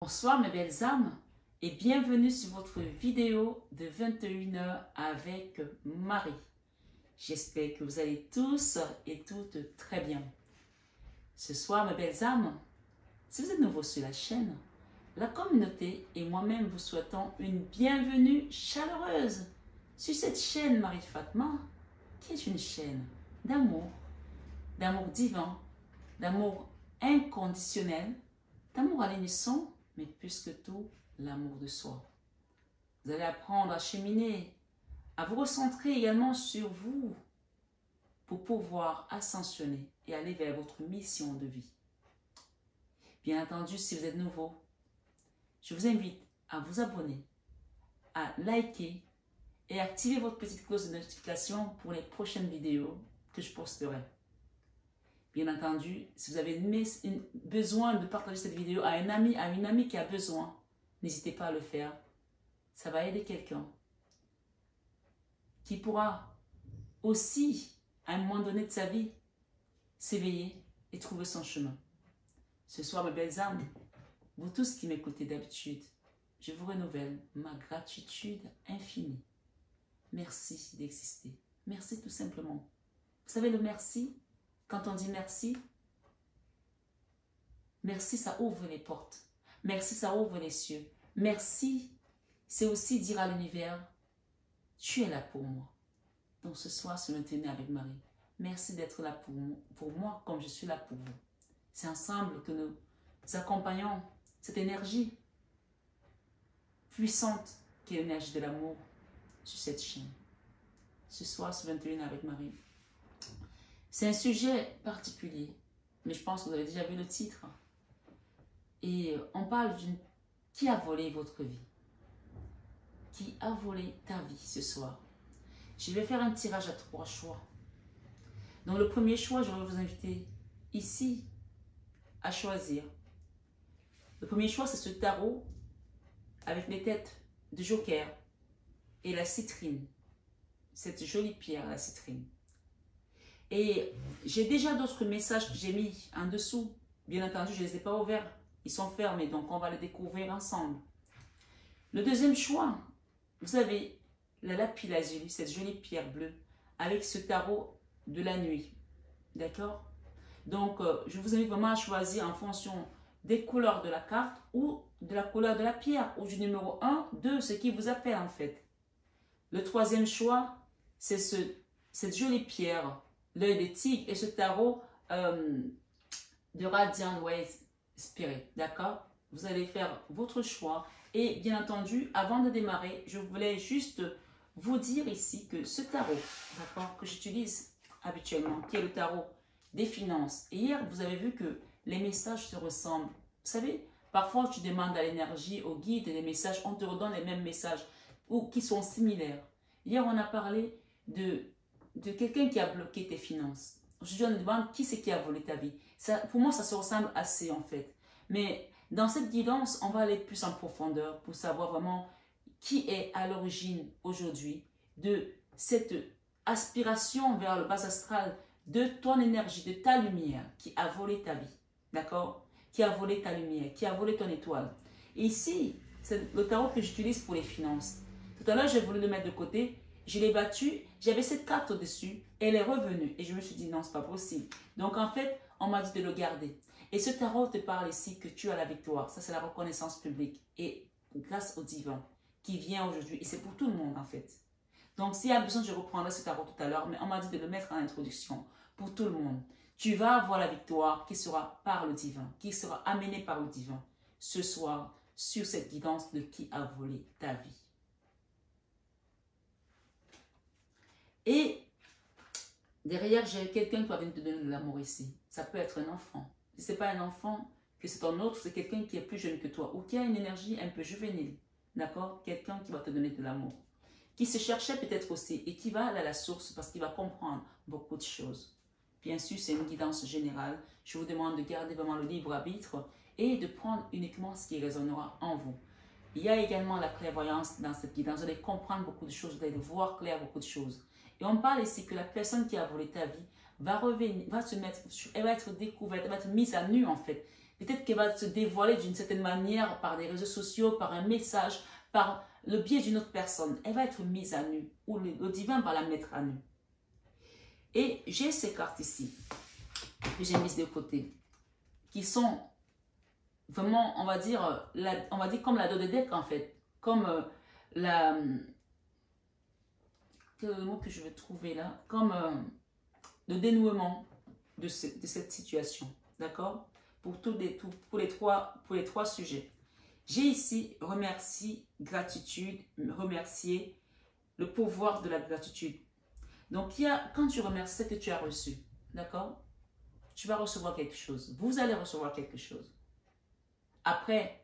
Bonsoir mes belles âmes et bienvenue sur votre vidéo de 21h avec Marie. J'espère que vous allez tous et toutes très bien. Ce soir mes belles âmes, si vous êtes nouveau sur la chaîne, la communauté et moi-même vous souhaitons une bienvenue chaleureuse sur cette chaîne Marie Fatma qui est une chaîne d'amour divin, d'amour inconditionnel, d'amour à l'unisson, mais plus que tout, l'amour de soi. Vous allez apprendre à cheminer, à vous recentrer également sur vous pour pouvoir ascensionner et aller vers votre mission de vie. Bien entendu, si vous êtes nouveau, je vous invite à vous abonner, à liker et activer votre petite cloche de notification pour les prochaines vidéos que je posterai. Bien entendu, si vous avez besoin de partager cette vidéo à un ami, à une amie qui a besoin, n'hésitez pas à le faire. Ça va aider quelqu'un qui pourra aussi, à un moment donné de sa vie, s'éveiller et trouver son chemin. Ce soir, mes belles âmes, vous tous qui m'écoutez d'habitude, je vous renouvelle ma gratitude infinie. Merci d'exister. Merci tout simplement. Vous savez, le merci, quand on dit merci, merci, ça ouvre les portes. Merci, ça ouvre les cieux. Merci, c'est aussi dire à l'univers, tu es là pour moi. Donc ce soir, se maintenir avec Marie. Merci d'être là pour moi comme je suis là pour vous. C'est ensemble que nous accompagnons cette énergie puissante qui est l'énergie de l'amour sur cette chaîne. Ce soir, se maintenir avec Marie. C'est un sujet particulier, mais je pense que vous avez déjà vu le titre. Et on parle d'une... Qui a volé votre vie? Qui a volé ta vie ce soir? Je vais faire un tirage à 3 choix. Donc le premier choix, je vais vous inviter ici à choisir. Le premier choix, c'est ce tarot avec les têtes de joker et la citrine. Cette jolie pierre, la citrine. Et j'ai déjà d'autres messages que j'ai mis en dessous. Bien entendu, je ne les ai pas ouverts. Ils sont fermés, donc on va les découvrir ensemble. Le deuxième choix, vous avez la lapis lazuli, cette jolie pierre bleue, avec ce tarot de la nuit. D'accord? Donc, je vous invite vraiment à choisir en fonction des couleurs de la carte ou de la couleur de la pierre, ou du numéro 1, 2, ce qui vous appelle en fait. Le troisième choix, c'est cette jolie pierre, l'œil des tigres et ce tarot de Radiant Way Spirit, d'accord? Vous allez faire votre choix et bien entendu, avant de démarrer, je voulais juste vous dire ici que ce tarot, d'accord, que j'utilise habituellement, qui est le tarot des finances. Et hier, vous avez vu que les messages se ressemblent. Vous savez, parfois tu demandes à l'énergie, au guide, et les messages, on te redonne les mêmes messages ou qui sont similaires. Hier, on a parlé de quelqu'un qui a bloqué tes finances. Aujourd'hui, on me demande qui c'est qui a volé ta vie. Ça, pour moi, ça se ressemble assez en fait. Mais dans cette guidance, on va aller plus en profondeur pour savoir vraiment qui est à l'origine aujourd'hui de cette aspiration vers le bas astral, de ton énergie, de ta lumière qui a volé ta vie. D'accord? Qui a volé ta lumière, qui a volé ton étoile. Et ici, c'est le tarot que j'utilise pour les finances. Tout à l'heure, j'ai voulu le mettre de côté. Je l'ai battu, j'avais cette carte au-dessus, elle est revenue. Et je me suis dit, non, c'est pas possible. Donc, en fait, on m'a dit de le garder. Et ce tarot te parle ici que tu as la victoire. Ça, c'est la reconnaissance publique. Et grâce au divin qui vient aujourd'hui. Et c'est pour tout le monde, en fait. Donc, s'il y a besoin, je reprendrai ce tarot tout à l'heure. Mais on m'a dit de le mettre en introduction pour tout le monde. Tu vas avoir la victoire qui sera par le divin, qui sera amenée par le divin ce soir sur cette guidance de qui a volé ta vie. Et derrière, j'ai quelqu'un qui va venir te donner de l'amour ici. Ça peut être un enfant. Si ce n'est pas un enfant, que c'est un autre, c'est quelqu'un qui est plus jeune que toi ou qui a une énergie un peu juvénile. D'accord? Quelqu'un qui va te donner de l'amour. Qui se cherchait peut-être aussi et qui va aller à la source parce qu'il va comprendre beaucoup de choses. Bien sûr, c'est une guidance générale. Je vous demande de garder vraiment le libre arbitre et de prendre uniquement ce qui résonnera en vous. Il y a également la clairvoyance dans cette guidance. Vous allez comprendre beaucoup de choses, vous allez voir clair beaucoup de choses. Et on parle ici que la personne qui a volé ta vie va revenir, elle va être découverte, elle va être mise à nu en fait. Peut-être qu'elle va se dévoiler d'une certaine manière par des réseaux sociaux, par un message, par le biais d'une autre personne. Elle va être mise à nu ou le divin va la mettre à nu. Et j'ai ces cartes ici que j'ai mises de côté qui sont vraiment, on va dire comme la dos de deck en fait. Comme quel est le mot que je vais trouver là? Comme le dénouement de cette situation. D'accord? Pour les trois sujets. J'ai ici remercie, gratitude, remercier, le pouvoir de la gratitude. Donc, quand tu remercies ce que tu as reçu, d'accord? Tu vas recevoir quelque chose. Vous allez recevoir quelque chose. Après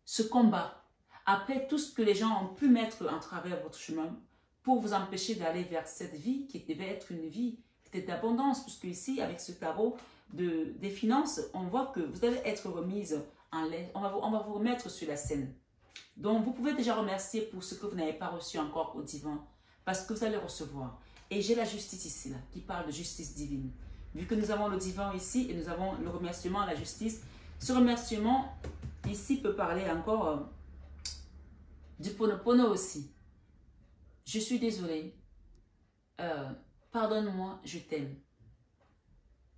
ce combat, après tout ce que les gens ont pu mettre en travers votre chemin pour vous empêcher d'aller vers cette vie qui devait être une vie d'abondance, puisque ici, avec ce tarot des finances, on voit que vous allez être remise en l'air. On va vous remettre sur la scène. Donc, vous pouvez déjà remercier pour ce que vous n'avez pas reçu encore au divin, parce que vous allez recevoir. Et j'ai la justice ici, là, qui parle de justice divine. Vu que nous avons le divin ici, et nous avons le remerciement à la justice, ce remerciement, ici, peut parler encore du Ponopono aussi. Je suis désolée. Pardonne-moi, je t'aime.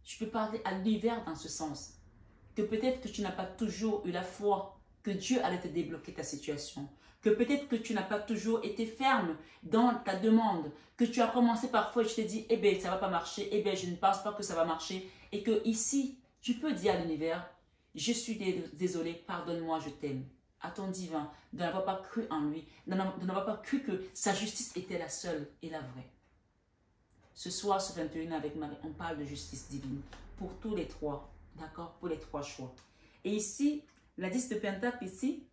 Je peux parler à l'univers dans ce sens. Que peut-être que tu n'as pas toujours eu la foi que Dieu allait te débloquer ta situation. Que peut-être que tu n'as pas toujours été ferme dans ta demande. Que tu as commencé parfois et tu t'es dit, eh bien, ça ne va pas marcher. Eh bien, je ne pense pas que ça va marcher. Et que ici, tu peux dire à l'univers, je suis désolé, pardonne-moi, je t'aime. À ton divin, de n'avoir pas cru en lui, de n'avoir pas cru que sa justice était la seule et la vraie. Ce soir, ce 21 avec Marie, on parle de justice divine pour tous les trois, d'accord? Pour les trois choix. Et ici, la 10 de Pentacle, ici,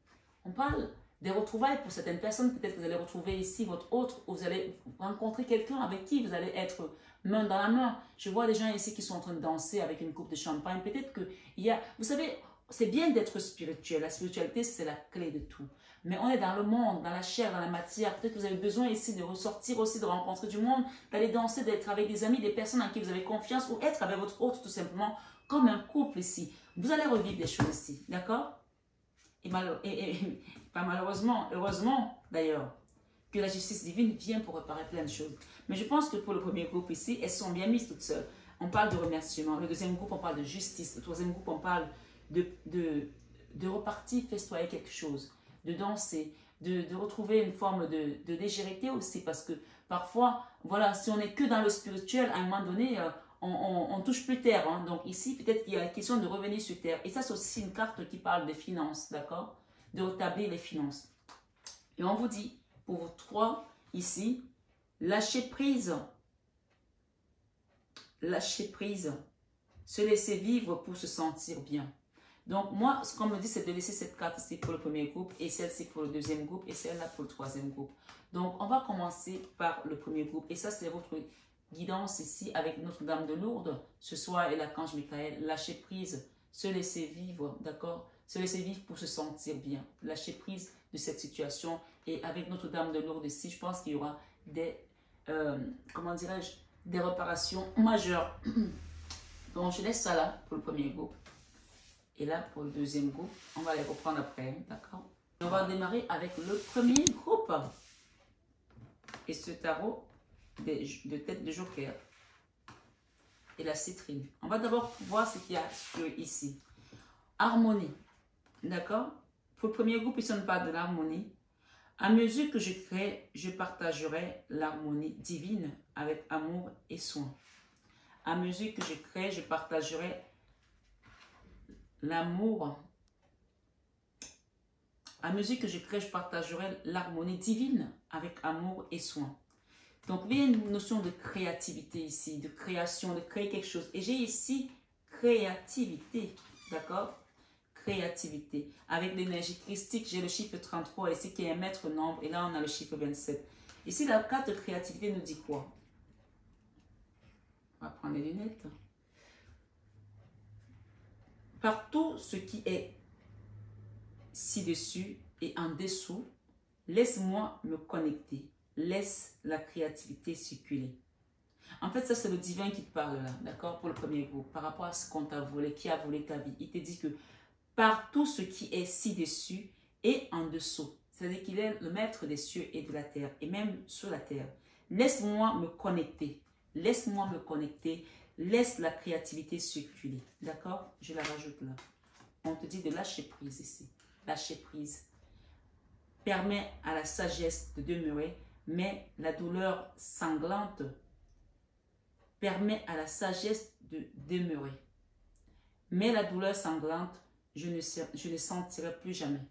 on parle des retrouvailles pour certaines personnes. Peut-être que vous allez retrouver ici votre autre, ou vous allez rencontrer quelqu'un avec qui vous allez être main dans la main. Je vois des gens ici qui sont en train de danser avec une coupe de champagne. Peut-être qu'il y a, vous savez, c'est bien d'être spirituel. La spiritualité, c'est la clé de tout. Mais on est dans le monde, dans la chair, dans la matière. Peut-être que vous avez besoin ici de ressortir aussi, de rencontrer du monde, d'aller danser, d'être avec des amis, des personnes en qui vous avez confiance, ou être avec votre autre tout simplement, comme un couple ici. Vous allez revivre des choses ici, d'accord? Et pas malheureusement, heureusement d'ailleurs, que la justice divine vient pour réparer plein de choses. Mais je pense que pour le premier groupe ici, elles sont bien mises toutes seules. On parle de remerciement. Le deuxième groupe, on parle de justice. Le troisième groupe, on parle de repartir festoyer quelque chose, de danser, de retrouver une forme de légèreté aussi, parce que parfois, voilà, si on n'est que dans le spirituel, à un moment donné, on touche plus terre. Hein. Donc ici, peut-être qu'il y a la question de revenir sur terre. Et ça, c'est aussi une carte qui parle des finances, d'accord? De rétablir les finances. Et on vous dit, pour vous trois, ici, lâcher prise, se laisser vivre pour se sentir bien. Donc moi, ce qu'on me dit, c'est de laisser cette carte ici pour le premier groupe, et celle-ci pour le deuxième groupe, et celle-là pour le troisième groupe. Donc on va commencer par le premier groupe, et ça c'est votre guidance ici avec Notre-Dame de Lourdes, ce soir, et l'archange Michael. Lâcher prise, se laisser vivre, d'accord? Se laisser vivre pour se sentir bien. Lâcher prise de cette situation, et avec Notre-Dame de Lourdes ici, je pense qu'il y aura des, comment dirais-je, des réparations majeures. Donc je laisse ça là pour le premier groupe. Et là, pour le deuxième groupe, on va les reprendre après, d'accord? On va démarrer avec le premier groupe. Et ce tarot de tête de joker. Et la citrine. On va d'abord voir ce qu'il y a ici. Harmonie, d'accord? Pour le premier groupe, il ne parle de l'harmonie. À mesure que je crée, je partagerai l'harmonie divine avec amour et soin. À mesure que je crée, je partagerai l'amour. À mesure que je crée, je partagerai l'harmonie divine avec amour et soin. Donc, il y a une notion de créativité ici, de création, de créer quelque chose. Et j'ai ici créativité, d'accord? Créativité. Avec l'énergie christique, j'ai le chiffre 33 ici qui est un maître nombre. Et là, on a le chiffre 27. Ici, la carte de créativité nous dit quoi? On va prendre les lunettes. Par tout ce qui est ci-dessus et en dessous, laisse-moi me connecter. Laisse la créativité circuler. En fait, ça, c'est le divin qui te parle là, d'accord, pour le premier groupe, par rapport à ce qu'on t'a volé, qui a volé ta vie. Il te dit que par tout ce qui est ci-dessus et en dessous, c'est-à-dire qu'il est le maître des cieux et de la terre, et même sur la terre. Laisse-moi me connecter, laisse-moi me connecter, laisse la créativité circuler, d'accord? Je la rajoute là. On te dit de lâcher prise ici, lâcher prise. Permet à la sagesse de demeurer, mais la douleur sanglante permet à la sagesse de demeurer. Mais la douleur sanglante, je ne sentirai plus jamais.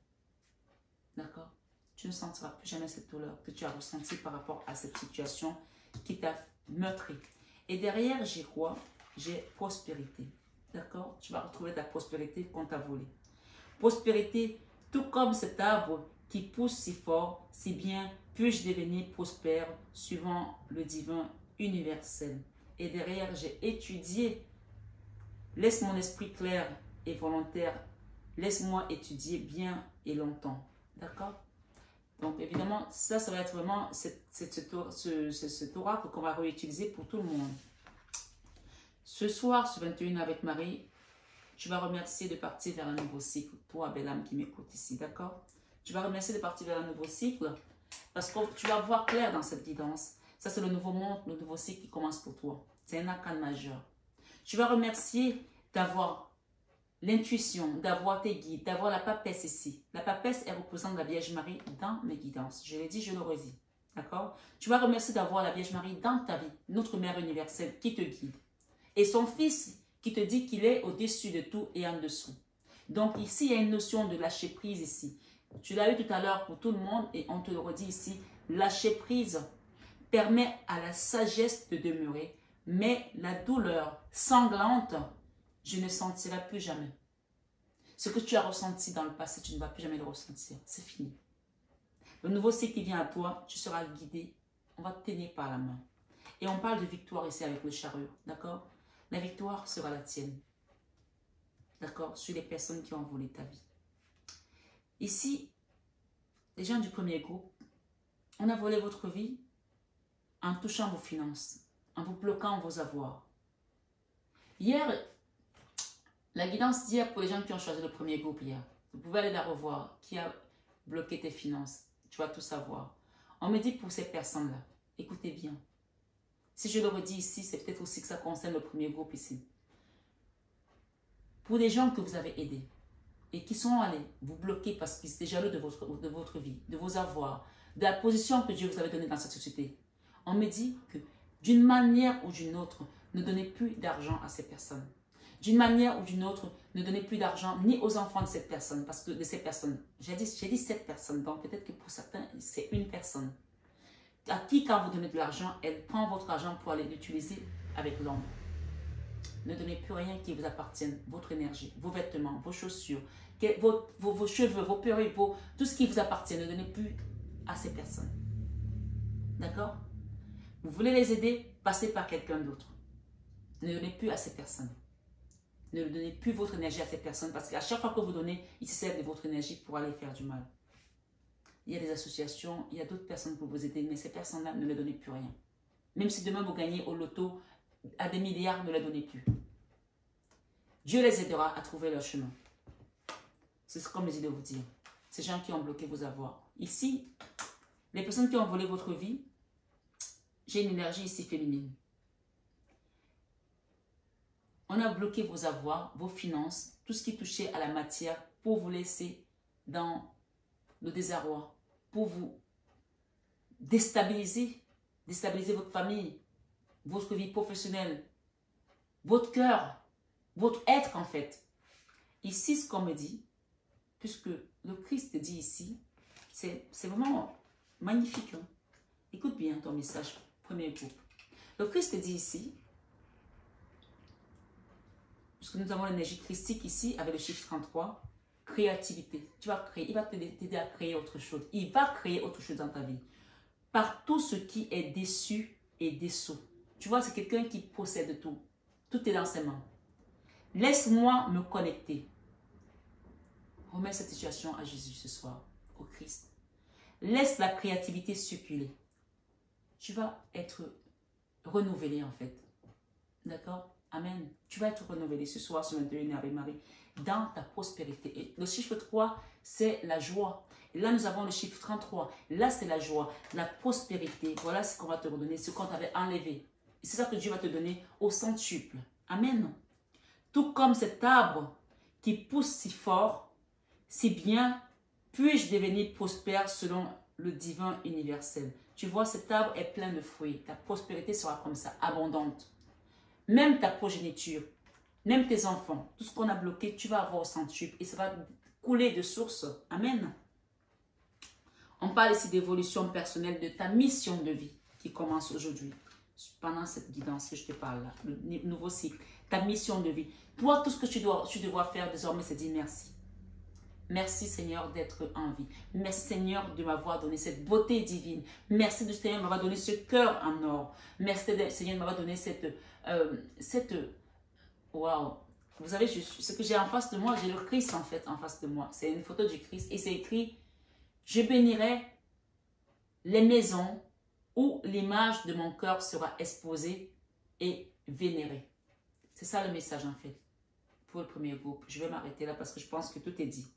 D'accord? Tu ne sentiras plus jamais cette douleur que tu as ressentie par rapport à cette situation qui t'a meurtri. Et derrière, j'ai quoi? J'ai prospérité. D'accord? Tu vas retrouver ta prospérité qu'on t'a volée. Prospérité, tout comme cet arbre qui pousse si fort, si bien, puis-je devenir prospère suivant le divin universel. Et derrière, j'ai étudié. Laisse mon esprit clair et volontaire. Laisse-moi étudier bien et longtemps. D'accord? Donc, évidemment, ça va être vraiment cet oracle qu'on va réutiliser pour tout le monde. Ce soir, ce 21 avec Marie, tu vas remercier de partir vers un nouveau cycle. Toi, belle âme qui m'écoute ici, d'accord? Tu vas remercier de partir vers un nouveau cycle parce que tu vas voir clair dans cette guidance. Ça, c'est le nouveau monde, le nouveau cycle qui commence pour toi. C'est un arcane majeur. Tu vas remercier d'avoir l'intuition, d'avoir tes guides, d'avoir la papesse ici. La papesse, elle représente la Vierge Marie dans mes guidances. Je l'ai dit, je le redis. D'accord? Tu vas remercier d'avoir la Vierge Marie dans ta vie, notre Mère universelle qui te guide. Et son Fils qui te dit qu'il est au-dessus de tout et en dessous. Donc ici, il y a une notion de lâcher prise ici. Tu l'as eu tout à l'heure pour tout le monde et on te le redit ici. Lâcher prise permet à la sagesse de demeurer, mais la douleur sanglante, je ne sentirai plus jamais. Ce que tu as ressenti dans le passé, tu ne vas plus jamais le ressentir. C'est fini. Le nouveau cycle qui vient à toi, tu seras guidé. On va te tenir par la main. Et on parle de victoire ici avec le chariot. D'accord? La victoire sera la tienne. D'accord? Sur les personnes qui ont volé ta vie. Ici, les gens du premier groupe, on a volé votre vie en touchant vos finances, en vous bloquant vos avoirs. Hier, la guidance d'hier pour les gens qui ont choisi le premier groupe hier, vous pouvez aller la revoir, qui a bloqué tes finances, tu vas tout savoir. On me dit pour ces personnes-là, écoutez bien, si je le redis ici, c'est peut-être aussi que ça concerne le premier groupe ici. Pour des gens que vous avez aidés et qui sont allés vous bloquer parce qu'ils étaient jaloux de votre vie, de vos avoirs, de la position que Dieu vous avait donnée dans cette société, on me dit que d'une manière ou d'une autre, ne donnez plus d'argent à ces personnes. D'une manière ou d'une autre, ne donnez plus d'argent ni aux enfants de cette personne, parce que de ces personnes, j'ai dit cette personne, donc peut-être que pour certains, c'est une personne. À qui, quand vous donnez de l'argent, elle prend votre argent pour aller l'utiliser avec l'ombre. Ne donnez plus rien qui vous appartienne, votre énergie, vos vêtements, vos chaussures, vos cheveux, vos perruques, tout ce qui vous appartient, ne donnez plus à ces personnes. D'accord? Vous voulez les aider, passez par quelqu'un d'autre. Ne donnez plus à ces personnes. Ne donnez plus votre énergie à ces personnes parce qu'à chaque fois que vous donnez, ils se servent de votre énergie pour aller faire du mal. Il y a des associations, il y a d'autres personnes pour vous aider, mais ces personnes-là, ne leur donnez plus rien. Même si demain vous gagnez au loto à des milliards, ne leur donnez plus. Dieu les aidera à trouver leur chemin. C'est ce qu'on me dit de vous dire. Ces gens qui ont bloqué vos avoirs. Ici, les personnes qui ont volé votre vie, j'ai une énergie ici féminine. On a bloqué vos avoirs, vos finances, tout ce qui touchait à la matière pour vous laisser dans le désarroi, pour vous déstabiliser votre famille, votre vie professionnelle, votre cœur, votre être en fait. Ici, ce qu'on me dit, puisque le Christ dit ici, c'est vraiment magnifique. Hein? Écoute bien ton message, premier groupe. Le Christ dit ici, puisque nous avons l'énergie christique ici, avec le chiffre 33, créativité. Tu vas créer, il va t'aider à créer autre chose. Il va créer autre chose dans ta vie. Par tout ce qui est déçu et dessous. Tu vois, c'est quelqu'un qui possède tout. Tout est dans ses mains. Laisse-moi me connecter. Remets cette situation à Jésus ce soir, au Christ. Laisse la créativité circuler. Tu vas être renouvelé en fait. D'accord? Amen. Tu vas être renouvelé ce soir sur 21 avec Marie dans ta prospérité. Et le chiffre 3, c'est la joie. Et là, nous avons le chiffre 33. Là, c'est la joie, la prospérité. Voilà ce qu'on va te redonner, ce qu'on t'avait enlevé. Et c'est ça que Dieu va te donner au centuple. Amen. Tout comme cet arbre qui pousse si fort, si bien, puis-je devenir prospère selon le divin universel. Tu vois, cet arbre est plein de fruits. Ta prospérité sera comme ça, abondante. Même ta progéniture, même tes enfants, tout ce qu'on a bloqué, tu vas avoir au centuple et ça va couler de source. Amen. On parle ici d'évolution personnelle de ta mission de vie qui commence aujourd'hui. Pendant cette guidance que je te parle là, le nouveau cycle, ta mission de vie. Toi, tout ce que tu devras faire désormais, c'est dire merci. Merci Seigneur d'être en vie. Merci Seigneur de m'avoir donné cette beauté divine. Merci Seigneur de m'avoir donné ce cœur en or. Merci Seigneur de m'avoir donné wow. Vous savez, ce que j'ai en face de moi, j'ai le Christ en fait en face de moi. C'est une photo du Christ et c'est écrit, je bénirai les maisons où l'image de mon cœur sera exposée et vénérée. C'est ça le message en fait pour le premier groupe. Je vais m'arrêter là parce que je pense que tout est dit.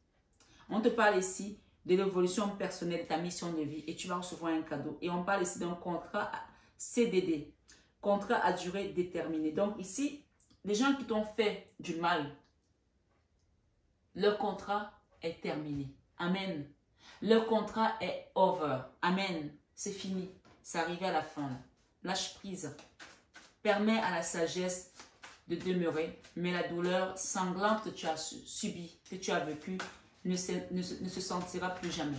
On te parle ici de l'évolution personnelle de ta mission de vie et tu vas recevoir un cadeau. Et on parle ici d'un contrat CDD, contrat à durée déterminée. Donc ici, les gens qui t'ont fait du mal, leur contrat est terminé. Amen. Leur contrat est over. Amen. C'est fini. C'est arrivé à la fin. Là. Lâche prise. Permets à la sagesse de demeurer, mais la douleur sanglante que tu as subie, que tu as vécue, ne se sentira plus jamais.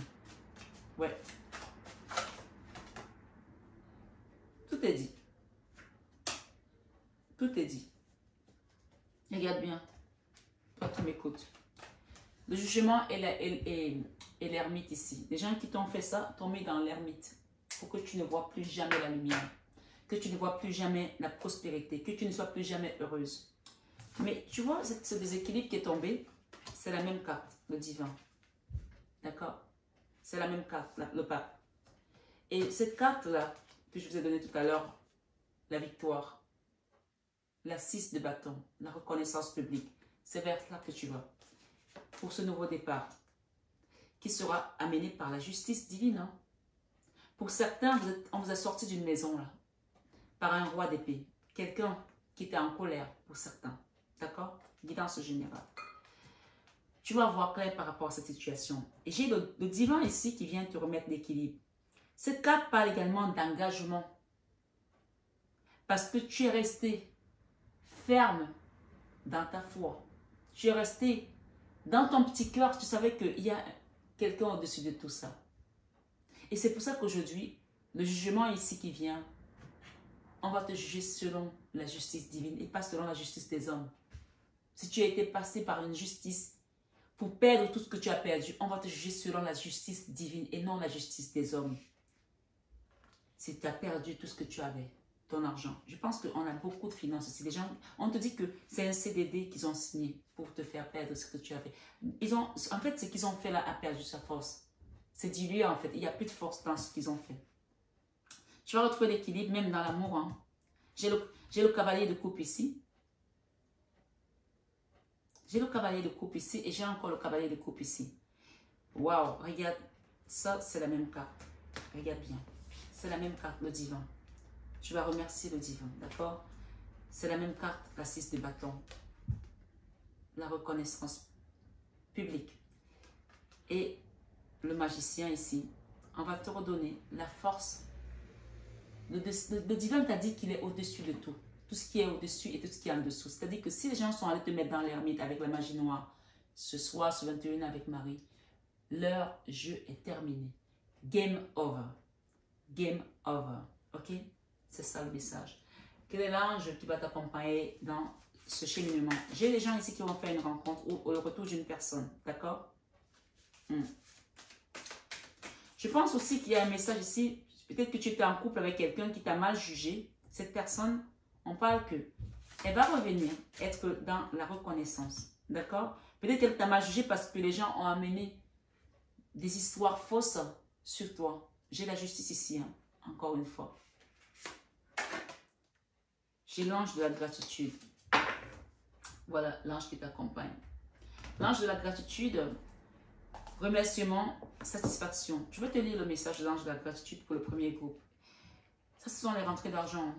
Ouais. Tout est dit. Tout est dit. Regarde bien. Toi, tu m'écoutes. Le jugement et l'ermite ici. Les gens qui t'ont fait ça t'ont mis dans l'ermite pour que tu ne vois plus jamais la lumière. Que tu ne vois plus jamais la prospérité. Que tu ne sois plus jamais heureuse. Mais tu vois, ce déséquilibre qui est tombé, c'est la même carte, le divin. D'accord? C'est la même carte, le pape. Et cette carte-là, que je vous ai donnée tout à l'heure, la victoire, la 6 de bâton, la reconnaissance publique, c'est vers là que tu vas. Pour ce nouveau départ, qui sera amené par la justice divine. Hein? Pour certains, on vous a sorti d'une maison, là, par un roi d'épée. Quelqu'un qui était en colère, pour certains. D'accord? Guidance générale. Tu vas voir clair par rapport à cette situation. Et j'ai le divin ici qui vient te remettre l'équilibre. Cette carte parle également d'engagement. Parce que tu es resté ferme dans ta foi. Tu es resté dans ton petit cœur. Tu savais qu'il y a quelqu'un au-dessus de tout ça. Et c'est pour ça qu'aujourd'hui, le jugement ici qui vient, on va te juger selon la justice divine et pas selon la justice des hommes. Si tu as été passé par une justice pour perdre tout ce que tu as perdu, on va te juger selon la justice divine et non la justice des hommes. Si tu as perdu tout ce que tu avais, ton argent. Je pense qu'on a beaucoup de finances aussi. Les gens, on te dit que c'est un CDD qu'ils ont signé pour te faire perdre ce que tu avais. En fait, ce qu'ils ont fait là a perdu sa force. C'est dilué en fait. Il n'y a plus de force dans ce qu'ils ont fait. Tu vas retrouver l'équilibre même dans l'amour. Hein. J'ai le cavalier de coupe ici. J'ai le cavalier de coupe ici et j'ai encore le cavalier de coupe ici. Waouh, regarde. Ça, c'est la même carte. Regarde bien. C'est la même carte, le divin. Tu vas remercier le divin, d'accord? C'est la même carte, la 6 de bâton. La reconnaissance publique. Et le magicien ici, on va te redonner la force. Le divin t'a dit qu'il est au-dessus de tout. Tout ce qui est au-dessus et tout ce qui est en dessous. C'est-à-dire que si les gens sont allés te mettre dans l'ermite avec la magie noire, ce soir, ce 21 avec Marie, leur jeu est terminé. Game over. Game over. Ok? C'est ça le message. Quel est l'ange qui va t'accompagner dans ce cheminement? J'ai des gens ici qui vont faire une rencontre ou le retour d'une personne. D'accord? Je pense aussi qu'il y a un message ici. Peut-être que tu étais en couple avec quelqu'un qui t'a mal jugé. Cette personne, on parle que elle va revenir être dans la reconnaissance. D'accord? Peut-être qu'elle t'a mal jugé parce que les gens ont amené des histoires fausses sur toi. J'ai la justice ici, hein, encore une fois. J'ai l'ange de la gratitude. Voilà l'ange qui t'accompagne. L'ange de la gratitude, remerciement, satisfaction. Je vais te lire le message de l'ange de la gratitude pour le premier groupe. Ça, ce sont les rentrées d'argent.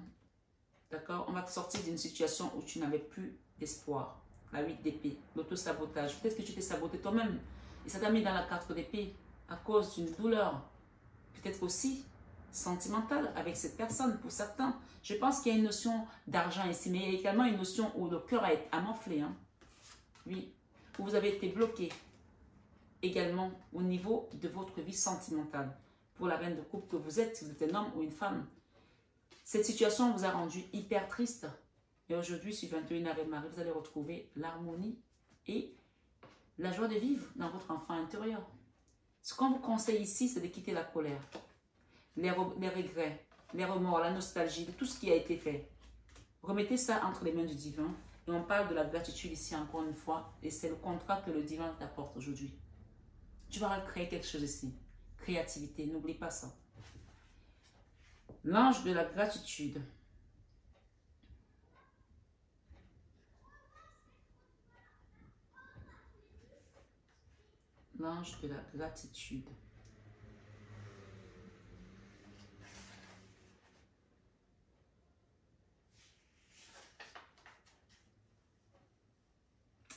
D'accord? On va te sortir d'une situation où tu n'avais plus d'espoir. La 8 d'épée, l'auto-sabotage. Peut-être que tu t'es saboté toi-même. Et ça t'a mis dans la 4 d'épée à cause d'une douleur. Peut-être aussi sentimentale avec cette personne pour certains. Je pense qu'il y a une notion d'argent ici, mais il y a également une notion où le cœur a été amonflé. Hein? Oui, où vous avez été bloqué également au niveau de votre vie sentimentale. Pour la reine de coupe que vous êtes, si vous êtes un homme ou une femme. Cette situation vous a rendu hyper triste. Et aujourd'hui, sur 21 Ave Marie, vous allez retrouver l'harmonie et la joie de vivre dans votre enfant intérieur. Ce qu'on vous conseille ici, c'est de quitter la colère, les regrets, les remords, la nostalgie, de tout ce qui a été fait. Remettez ça entre les mains du divin. Et on parle de la gratitude ici encore une fois. Et c'est le contrat que le divin t'apporte aujourd'hui. Tu vas créer quelque chose ici. Créativité, n'oublie pas ça. L'ange de la gratitude. L'ange de la gratitude.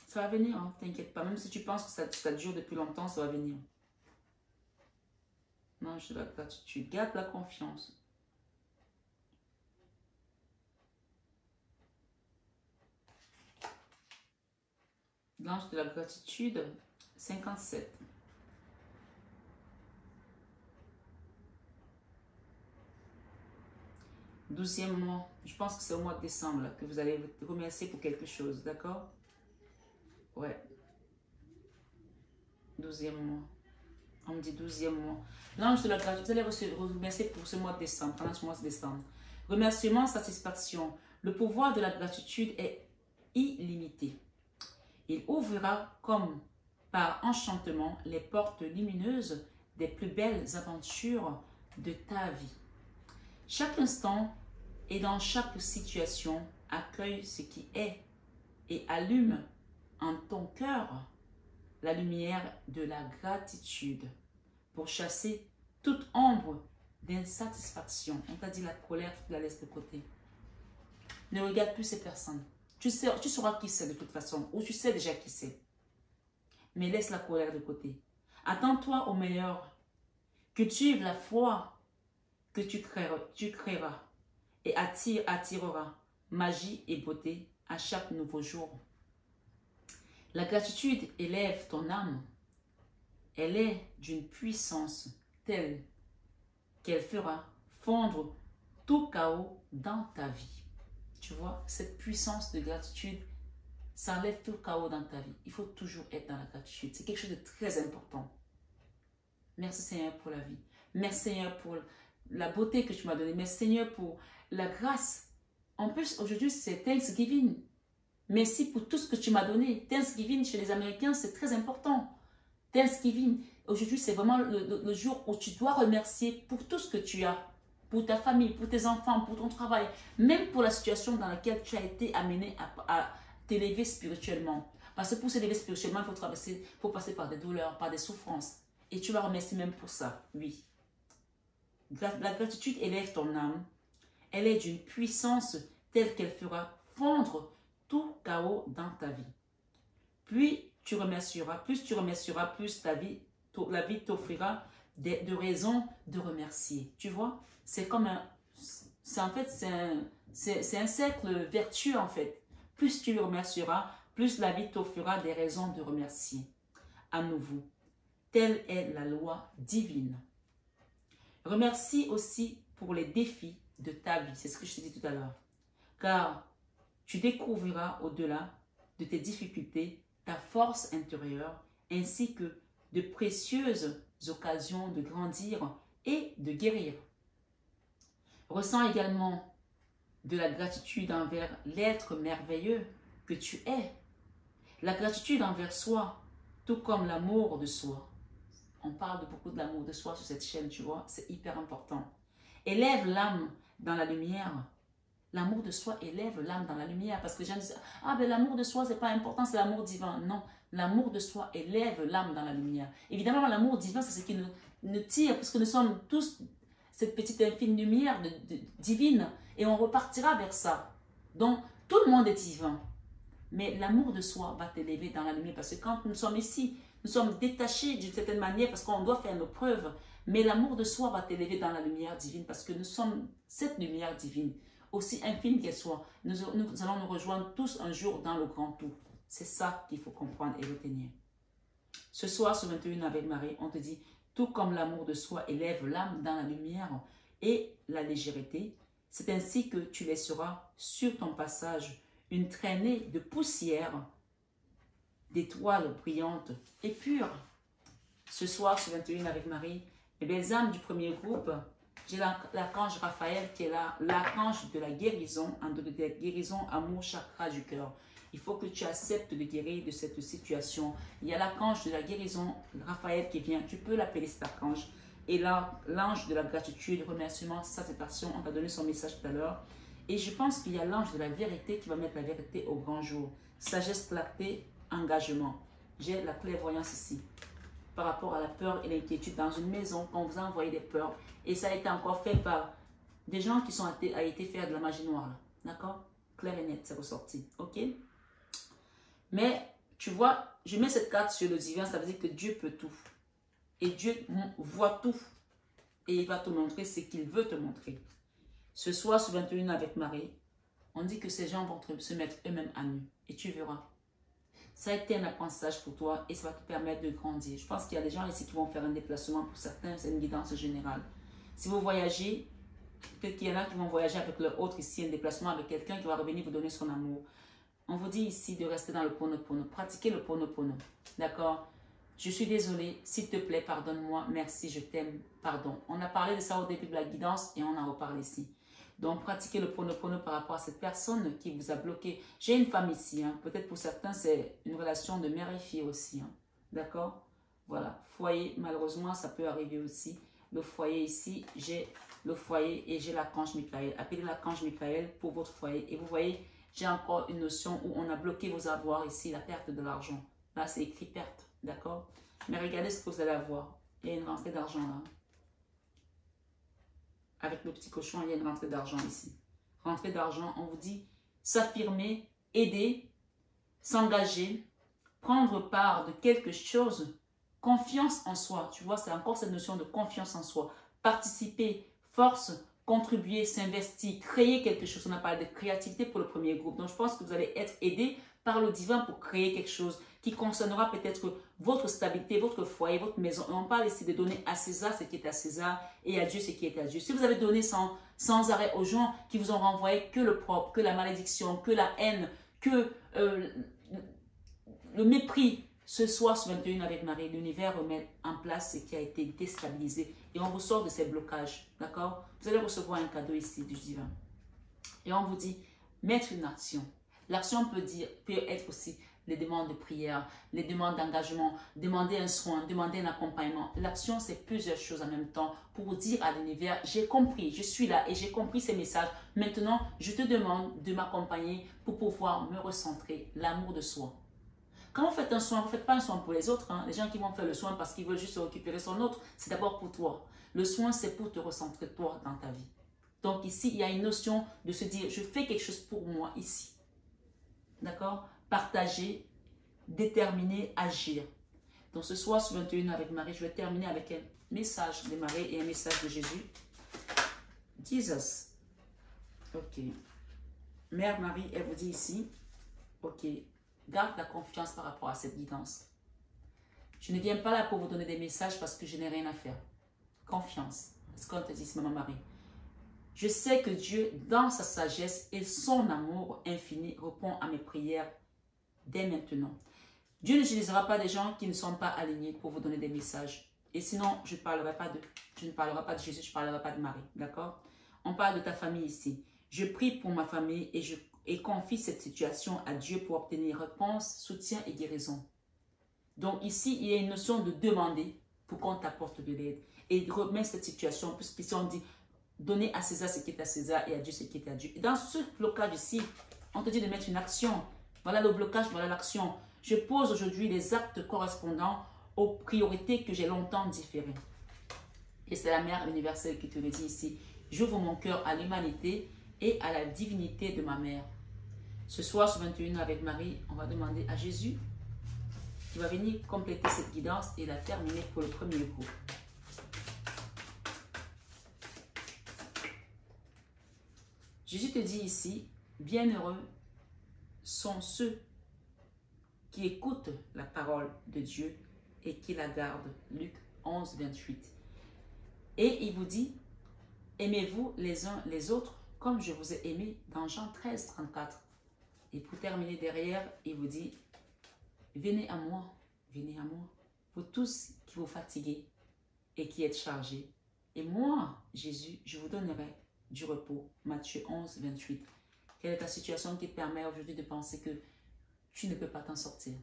Ça va venir, hein, t'inquiète pas. Même si tu penses que ça dure depuis longtemps, ça va venir. L'ange de la gratitude. Garde la confiance. L'ange de la gratitude, 57. Douzième mois. Je pense que c'est au mois de décembre là, que vous allez vous remercier pour quelque chose, d'accord? Ouais. 12e mois. On me dit 12e mois. L'ange de la gratitude, vous allez vous remercier pour ce mois de décembre, pendant ce mois de décembre. Remerciement, satisfaction. Le pouvoir de la gratitude est illimité. Il ouvrira comme par enchantement les portes lumineuses des plus belles aventures de ta vie. Chaque instant et dans chaque situation, accueille ce qui est et allume en ton cœur la lumière de la gratitude pour chasser toute ombre d'insatisfaction. On t'a dit la colère, tu la laisses de côté. Ne regarde plus ces personnes. Tu sauras qui c'est de toute façon, ou tu sais déjà qui c'est. Mais laisse la colère de côté. Attends-toi au meilleur. Cultive la foi que tu créeras et attirera magie et beauté à chaque nouveau jour. La gratitude élève ton âme. Elle est d'une puissance telle qu'elle fera fondre tout chaos dans ta vie. Tu vois, cette puissance de gratitude, ça enlève tout chaos dans ta vie. Il faut toujours être dans la gratitude. C'est quelque chose de très important. Merci Seigneur pour la vie. Merci Seigneur pour la beauté que tu m'as donnée. Merci Seigneur pour la grâce. En plus, aujourd'hui, c'est Thanksgiving. Merci pour tout ce que tu m'as donné. Thanksgiving, chez les Américains, c'est très important. Thanksgiving, aujourd'hui, c'est vraiment le jour où tu dois remercier pour tout ce que tu as. Pour ta famille, pour tes enfants, pour ton travail. Même pour la situation dans laquelle tu as été amené à t'élever spirituellement. Parce que pour s'élever spirituellement, il faut passer par des douleurs, par des souffrances. Et tu vas remercier même pour ça, oui. La gratitude élève ton âme. Elle est d'une puissance telle qu'elle fera fondre tout chaos dans ta vie. Plus tu remercieras, plus la vie t'offrira de raisons de remercier. Tu vois, c'est comme c'est un cercle vertueux en fait. Plus tu le remercieras, plus la vie t'offrira des raisons de remercier. À nouveau, telle est la loi divine. Remercie aussi pour les défis de ta vie. C'est ce que je t'ai dit tout à l'heure. Car tu découvriras au-delà de tes difficultés ta force intérieure ainsi que de précieuses occasions de grandir et de guérir. Ressens également de la gratitude envers l'être merveilleux que tu es. La gratitude envers soi, tout comme l'amour de soi. On parle beaucoup de l'amour de soi sur cette chaîne, tu vois, c'est hyper important. Élève l'âme dans la lumière. L'amour de soi élève l'âme dans la lumière. Parce que les gens disent, ah ben l'amour de soi, c'est pas important, c'est l'amour divin. Non, l'amour de soi élève l'âme dans la lumière. Évidemment, l'amour divin, c'est ce qui nous tire, parce que nous sommes tous cette petite infime lumière divine. Et on repartira vers ça. Donc, tout le monde est divin. Mais l'amour de soi va t'élever dans la lumière. Parce que quand nous sommes ici, nous sommes détachés d'une certaine manière parce qu'on doit faire nos preuves. Mais l'amour de soi va t'élever dans la lumière divine parce que nous sommes cette lumière divine, aussi infime qu'elle soit. Nous allons nous rejoindre tous un jour dans le grand tout. C'est ça qu'il faut comprendre et retenir. Ce soir, sur 21 avec Marie, on te dit, tout comme l'amour de soi élève l'âme dans la lumière et la légèreté, c'est ainsi que tu laisseras sur ton passage une traînée de poussière, d'étoiles brillantes et pures. Ce soir, sur 21 avec Marie, les belles âmes du premier groupe, j'ai l'archange Raphaël qui est là, l'archange de la guérison, de la guérison amour chakra du cœur. Il faut que tu acceptes de guérir de cette situation. Il y a l'archange de la guérison, Raphaël qui vient, tu peux l'appeler cet archange. Et là, l'ange de la gratitude, remerciement, satisfaction, on t'a donné son message tout à l'heure. Et je pense qu'il y a l'ange de la vérité qui va mettre la vérité au grand jour. Sagesse, clarté, engagement. J'ai la clairvoyance ici. Par rapport à la peur et l'inquiétude dans une maison, quand on vous a envoyé des peurs. Et ça a été encore fait par des gens qui ont été faire de la magie noire. D'accord? Clair et net, c'est ressorti. Ok? Mais, tu vois, je mets cette carte sur le divin, ça veut dire que Dieu peut tout. Et Dieu voit tout. Et il va te montrer ce qu'il veut te montrer. Ce soir, sur 21 avec Marie, on dit que ces gens vont se mettre eux-mêmes à nu. Et tu verras. Ça a été un apprentissage pour toi et ça va te permettre de grandir. Je pense qu'il y a des gens ici qui vont faire un déplacement. Pour certains, c'est une guidance générale. Si vous voyagez, peut-être qu'il y en a qui vont voyager avec leur autre ici, un déplacement avec quelqu'un qui va revenir vous donner son amour. On vous dit ici de rester dans le Ponopono. Pratiquez le Ponopono. D'accord? Je suis désolée. S'il te plaît, pardonne-moi. Merci, je t'aime. Pardon. On a parlé de ça au début de la guidance et on en reparle ici. Donc, pratiquez le Ponopono par rapport à cette personne qui vous a bloqué. J'ai une femme ici. Hein. Peut-être pour certains, c'est une relation de mère et fille aussi. Hein. D'accord? Voilà. Foyer, malheureusement, ça peut arriver aussi. Le foyer ici, j'ai le foyer et j'ai l'archange Michael. Appelez l'archange Michael pour votre foyer. Et vous voyez, j'ai encore une notion où on a bloqué vos avoirs ici, la perte de l'argent. Là, c'est écrit perte. D'accord? Mais regardez ce que vous allez avoir. Il y a une rentrée d'argent là. Avec le petit cochon, il y a une rentrée d'argent ici. Rentrée d'argent, on vous dit s'affirmer, aider, s'engager, prendre part de quelque chose, confiance en soi. Tu vois, c'est encore cette notion de confiance en soi. Participer, force, contribuer, s'investir, créer quelque chose. On a parlé de créativité pour le premier groupe. Donc, je pense que vous allez être aidé par le divin pour créer quelque chose qui concernera peut-être votre stabilité, votre foyer, votre maison. Et on parle ici de donner à César ce qui est à César et à Dieu ce qui est à Dieu. Si vous avez donné sans arrêt aux gens qui vous ont renvoyé que le propre, que la malédiction, que la haine, que le mépris, ce soir, sur 21 avec Marie, l'univers remet en place ce qui a été déstabilisé et on vous sort de ces blocages. D'accord? Vous allez recevoir un cadeau ici du divin. Et on vous dit, mettre une action. L'action peut être aussi les demandes de prière, les demandes d'engagement, demander un soin, demander un accompagnement. L'action, c'est plusieurs choses en même temps pour dire à l'univers, j'ai compris, je suis là et j'ai compris ces messages. Maintenant, je te demande de m'accompagner pour pouvoir me recentrer, l'amour de soi. Quand vous faites un soin, vous ne faites pas un soin pour les autres. Hein. Les gens qui vont faire le soin parce qu'ils veulent juste récupérer son autre, c'est d'abord pour toi. Le soin, c'est pour te recentrer toi dans ta vie. Donc ici, il y a une notion de se dire, je fais quelque chose pour moi ici. D'accord? Partager, déterminer, agir. Donc ce soir, sur 21 avec Marie, je vais terminer avec un message de Marie et un message de Jésus. Jesus. Ok. Mère Marie, elle vous dit ici, ok, garde la confiance par rapport à cette guidance. Je ne viens pas là pour vous donner des messages parce que je n'ai rien à faire. Confiance. C'est ce qu'on te dit, Maman Marie. Je sais que Dieu, dans sa sagesse et son amour infini, répond à mes prières dès maintenant. Dieu n'utilisera pas des gens qui ne sont pas alignés pour vous donner des messages. Et sinon, je ne parlerai pas de Jésus, je ne parlerai pas de Marie. D'accord? On parle de ta famille ici. Je prie pour ma famille et confie cette situation à Dieu pour obtenir réponse, soutien et guérison. Donc ici, il y a une notion de demander pour qu'on t'apporte de l'aide. Et remets cette situation, puisqu'ici on dit, donner à César ce qui est à César et à Dieu ce qui est à Dieu. Et dans ce blocage ici, on te dit de mettre une action. Voilà le blocage, voilà l'action. Je pose aujourd'hui les actes correspondants aux priorités que j'ai longtemps différées. Et c'est la Mère universelle qui te le dit ici. J'ouvre mon cœur à l'humanité et à la divinité de ma mère. Ce soir, sur 21 avec Marie, on va demander à Jésus qui va venir compléter cette guidance et la terminer pour le premier groupe. Jésus te dit ici, bienheureux sont ceux qui écoutent la parole de Dieu et qui la gardent. Luc 11, 28. Et il vous dit, aimez-vous les uns les autres comme je vous ai aimé dans Jean 13, 34. Et pour terminer derrière, il vous dit, venez à moi, vous tous qui vous fatiguez et qui êtes chargés. Et moi, Jésus, je vous donnerai du repos. Matthieu 11, 28. Quelle est ta situation qui te permet aujourd'hui de penser que tu ne peux pas t'en sortir?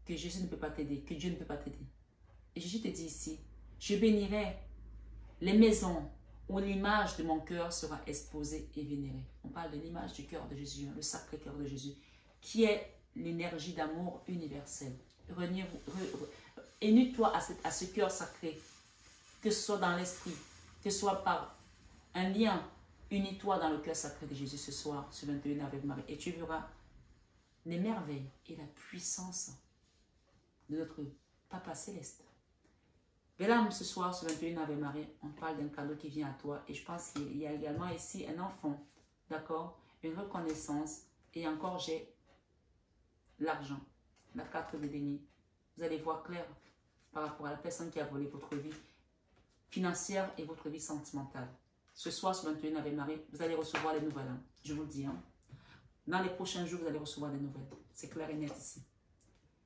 Que Jésus ne peut pas t'aider, que Dieu ne peut pas t'aider. Et Jésus te dit ici, je bénirai les maisons où l'image de mon cœur sera exposée et vénérée. On parle de l'image du cœur de Jésus, le sacré cœur de Jésus, qui est l'énergie d'amour universel. Unis-toi à ce cœur sacré, que ce soit dans l'esprit, que ce soit par un lien. Unis-toi dans le cœur sacré de Jésus ce soir, ce 21 avec Marie, et tu verras les merveilles et la puissance de notre Papa Céleste. Bélam, ce soir, ce 21 Ave Marie, on parle d'un cadeau qui vient à toi. Et je pense qu'il y a également ici un enfant, d'accord? Une reconnaissance. Et encore, j'ai l'argent, la carte de déni. Vous allez voir clair par rapport à la personne qui a volé votre vie financière et votre vie sentimentale. Ce soir, ce 21 Ave Marie, vous allez recevoir les nouvelles. Hein? Je vous le dis. Hein? Dans les prochains jours, vous allez recevoir des nouvelles. C'est clair et net ici.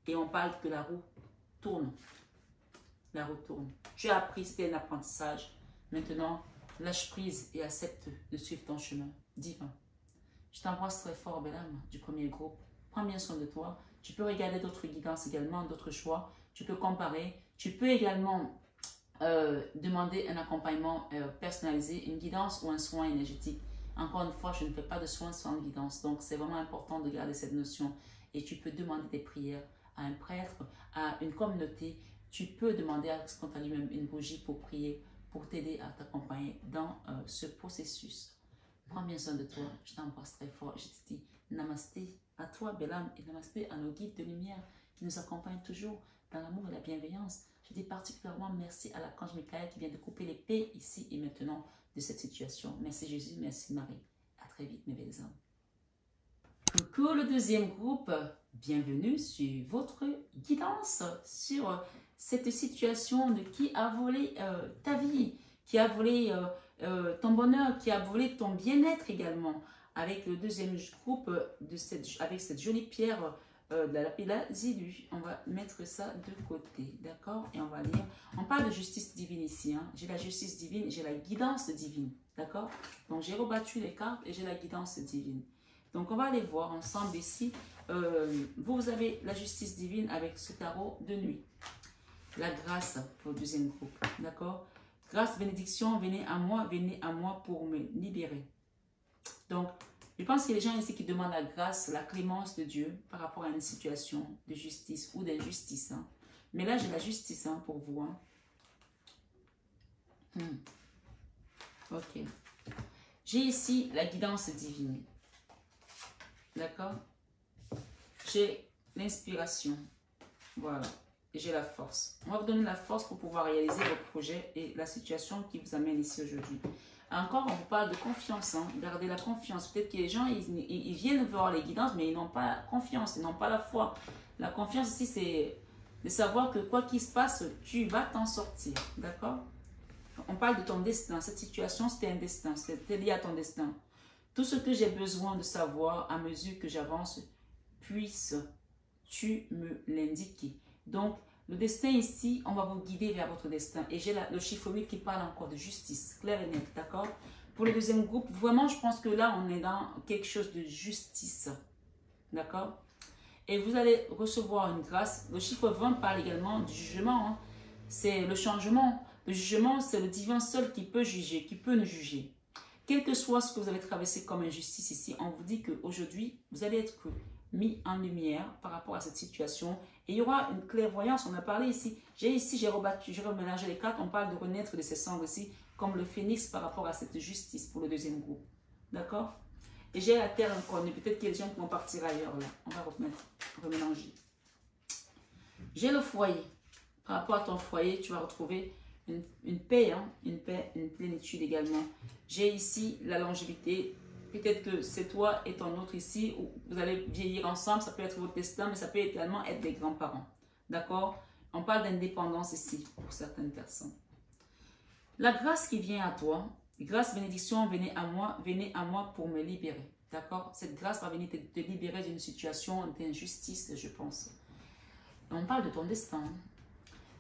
Et on parle que la roue tourne. La retourne. Tu as appris, c'était un apprentissage. Maintenant, lâche prise et accepte de suivre ton chemin divin. Je t'embrasse très fort, belle âme du premier groupe. Prends bien soin de toi. Tu peux regarder d'autres guidances également, d'autres choix. Tu peux comparer. Tu peux également demander un accompagnement personnalisé, une guidance ou un soin énergétique. Encore une fois, je ne fais pas de soins sans guidance. Donc, c'est vraiment important de garder cette notion. Et tu peux demander des prières à un prêtre, à une communauté. Tu peux demander à ce qu'on t'allume une bougie pour prier, pour t'aider à t'accompagner dans ce processus. Prends bien soin de toi. Je t'embrasse très fort. Je te dis namasté à toi, belle âme, et namasté à nos guides de lumière qui nous accompagnent toujours dans l'amour et la bienveillance. Je dis particulièrement merci à l'archange Michael qui vient de couper l'épée ici et maintenant de cette situation. Merci Jésus, merci Marie. À très vite, mes belles âmes. Coucou le deuxième groupe. Bienvenue sur votre guidance sur cette situation de qui a volé ta vie, qui a volé ton bonheur, qui a volé ton bien-être également. Avec le deuxième groupe, avec cette jolie pierre de la lapis lazuli. On va mettre ça de côté, d'accord? Et on va lire. On parle de justice divine ici. Hein. J'ai la justice divine, j'ai la guidance divine, d'accord? Donc j'ai rebattu les cartes et j'ai la guidance divine. Donc on va aller voir ensemble ici. Vous avez la justice divine avec ce tarot de nuit. La grâce pour le deuxième groupe, d'accord? Grâce, bénédiction, venez à moi pour me libérer. Donc, je pense qu'il y a des gens ici qui demandent la grâce, la clémence de Dieu par rapport à une situation de justice ou d'injustice. Hein. Mais là, j'ai la justice hein, pour vous. Hein. Ok. J'ai ici la guidance divine. D'accord? J'ai l'inspiration. Voilà. Et j'ai la force. On va vous donner la force pour pouvoir réaliser vos projets et la situation qui vous amène ici aujourd'hui. Encore, on vous parle de confiance. Hein. Gardez la confiance. Peut-être que les gens, ils viennent voir les guidances, mais ils n'ont pas confiance, ils n'ont pas la foi. La confiance ici, c'est de savoir que quoi qu'il se passe, tu vas t'en sortir. D'accord? On parle de ton destin. Cette situation, c'était un destin. C'était lié à ton destin. Tout ce que j'ai besoin de savoir à mesure que j'avance, puisses-tu me l'indiquer. Donc, le destin ici, on va vous guider vers votre destin. Et j'ai le chiffre 8 qui parle encore de justice, clair et net, d'accord? Pour le deuxième groupe, vraiment, je pense que là, on est dans quelque chose de justice, d'accord? Et vous allez recevoir une grâce. Le chiffre 20 parle également du jugement. Hein. C'est le changement. Le jugement, c'est le divin seul qui peut juger, qui peut nous juger. Quel que soit ce que vous avez traversé comme injustice ici, on vous dit qu'aujourd'hui, vous allez être mis en lumière par rapport à cette situation. Et il y aura une clairvoyance, on a parlé ici. J'ai rebattu, j'ai remélangé les cartes. On parle de renaître de ses cendres ici, comme le phénix par rapport à cette justice pour le deuxième groupe. D'accord? Et j'ai la terre inconnue. Peut-être qu'il y a des gens qui vont partir ailleurs là. On va remélanger. J'ai le foyer. Par rapport à ton foyer, tu vas retrouver une paix, hein? Une paix, une plénitude également. J'ai ici la longévité. Peut-être que c'est toi et ton autre ici, où vous allez vieillir ensemble. Ça peut être votre destin, mais ça peut également être des grands-parents. D'accord? On parle d'indépendance ici pour certaines personnes. La grâce qui vient à toi, grâce, bénédiction, venez à moi pour me libérer. D'accord? Cette grâce va venir te libérer d'une situation d'injustice, je pense. On parle de ton destin.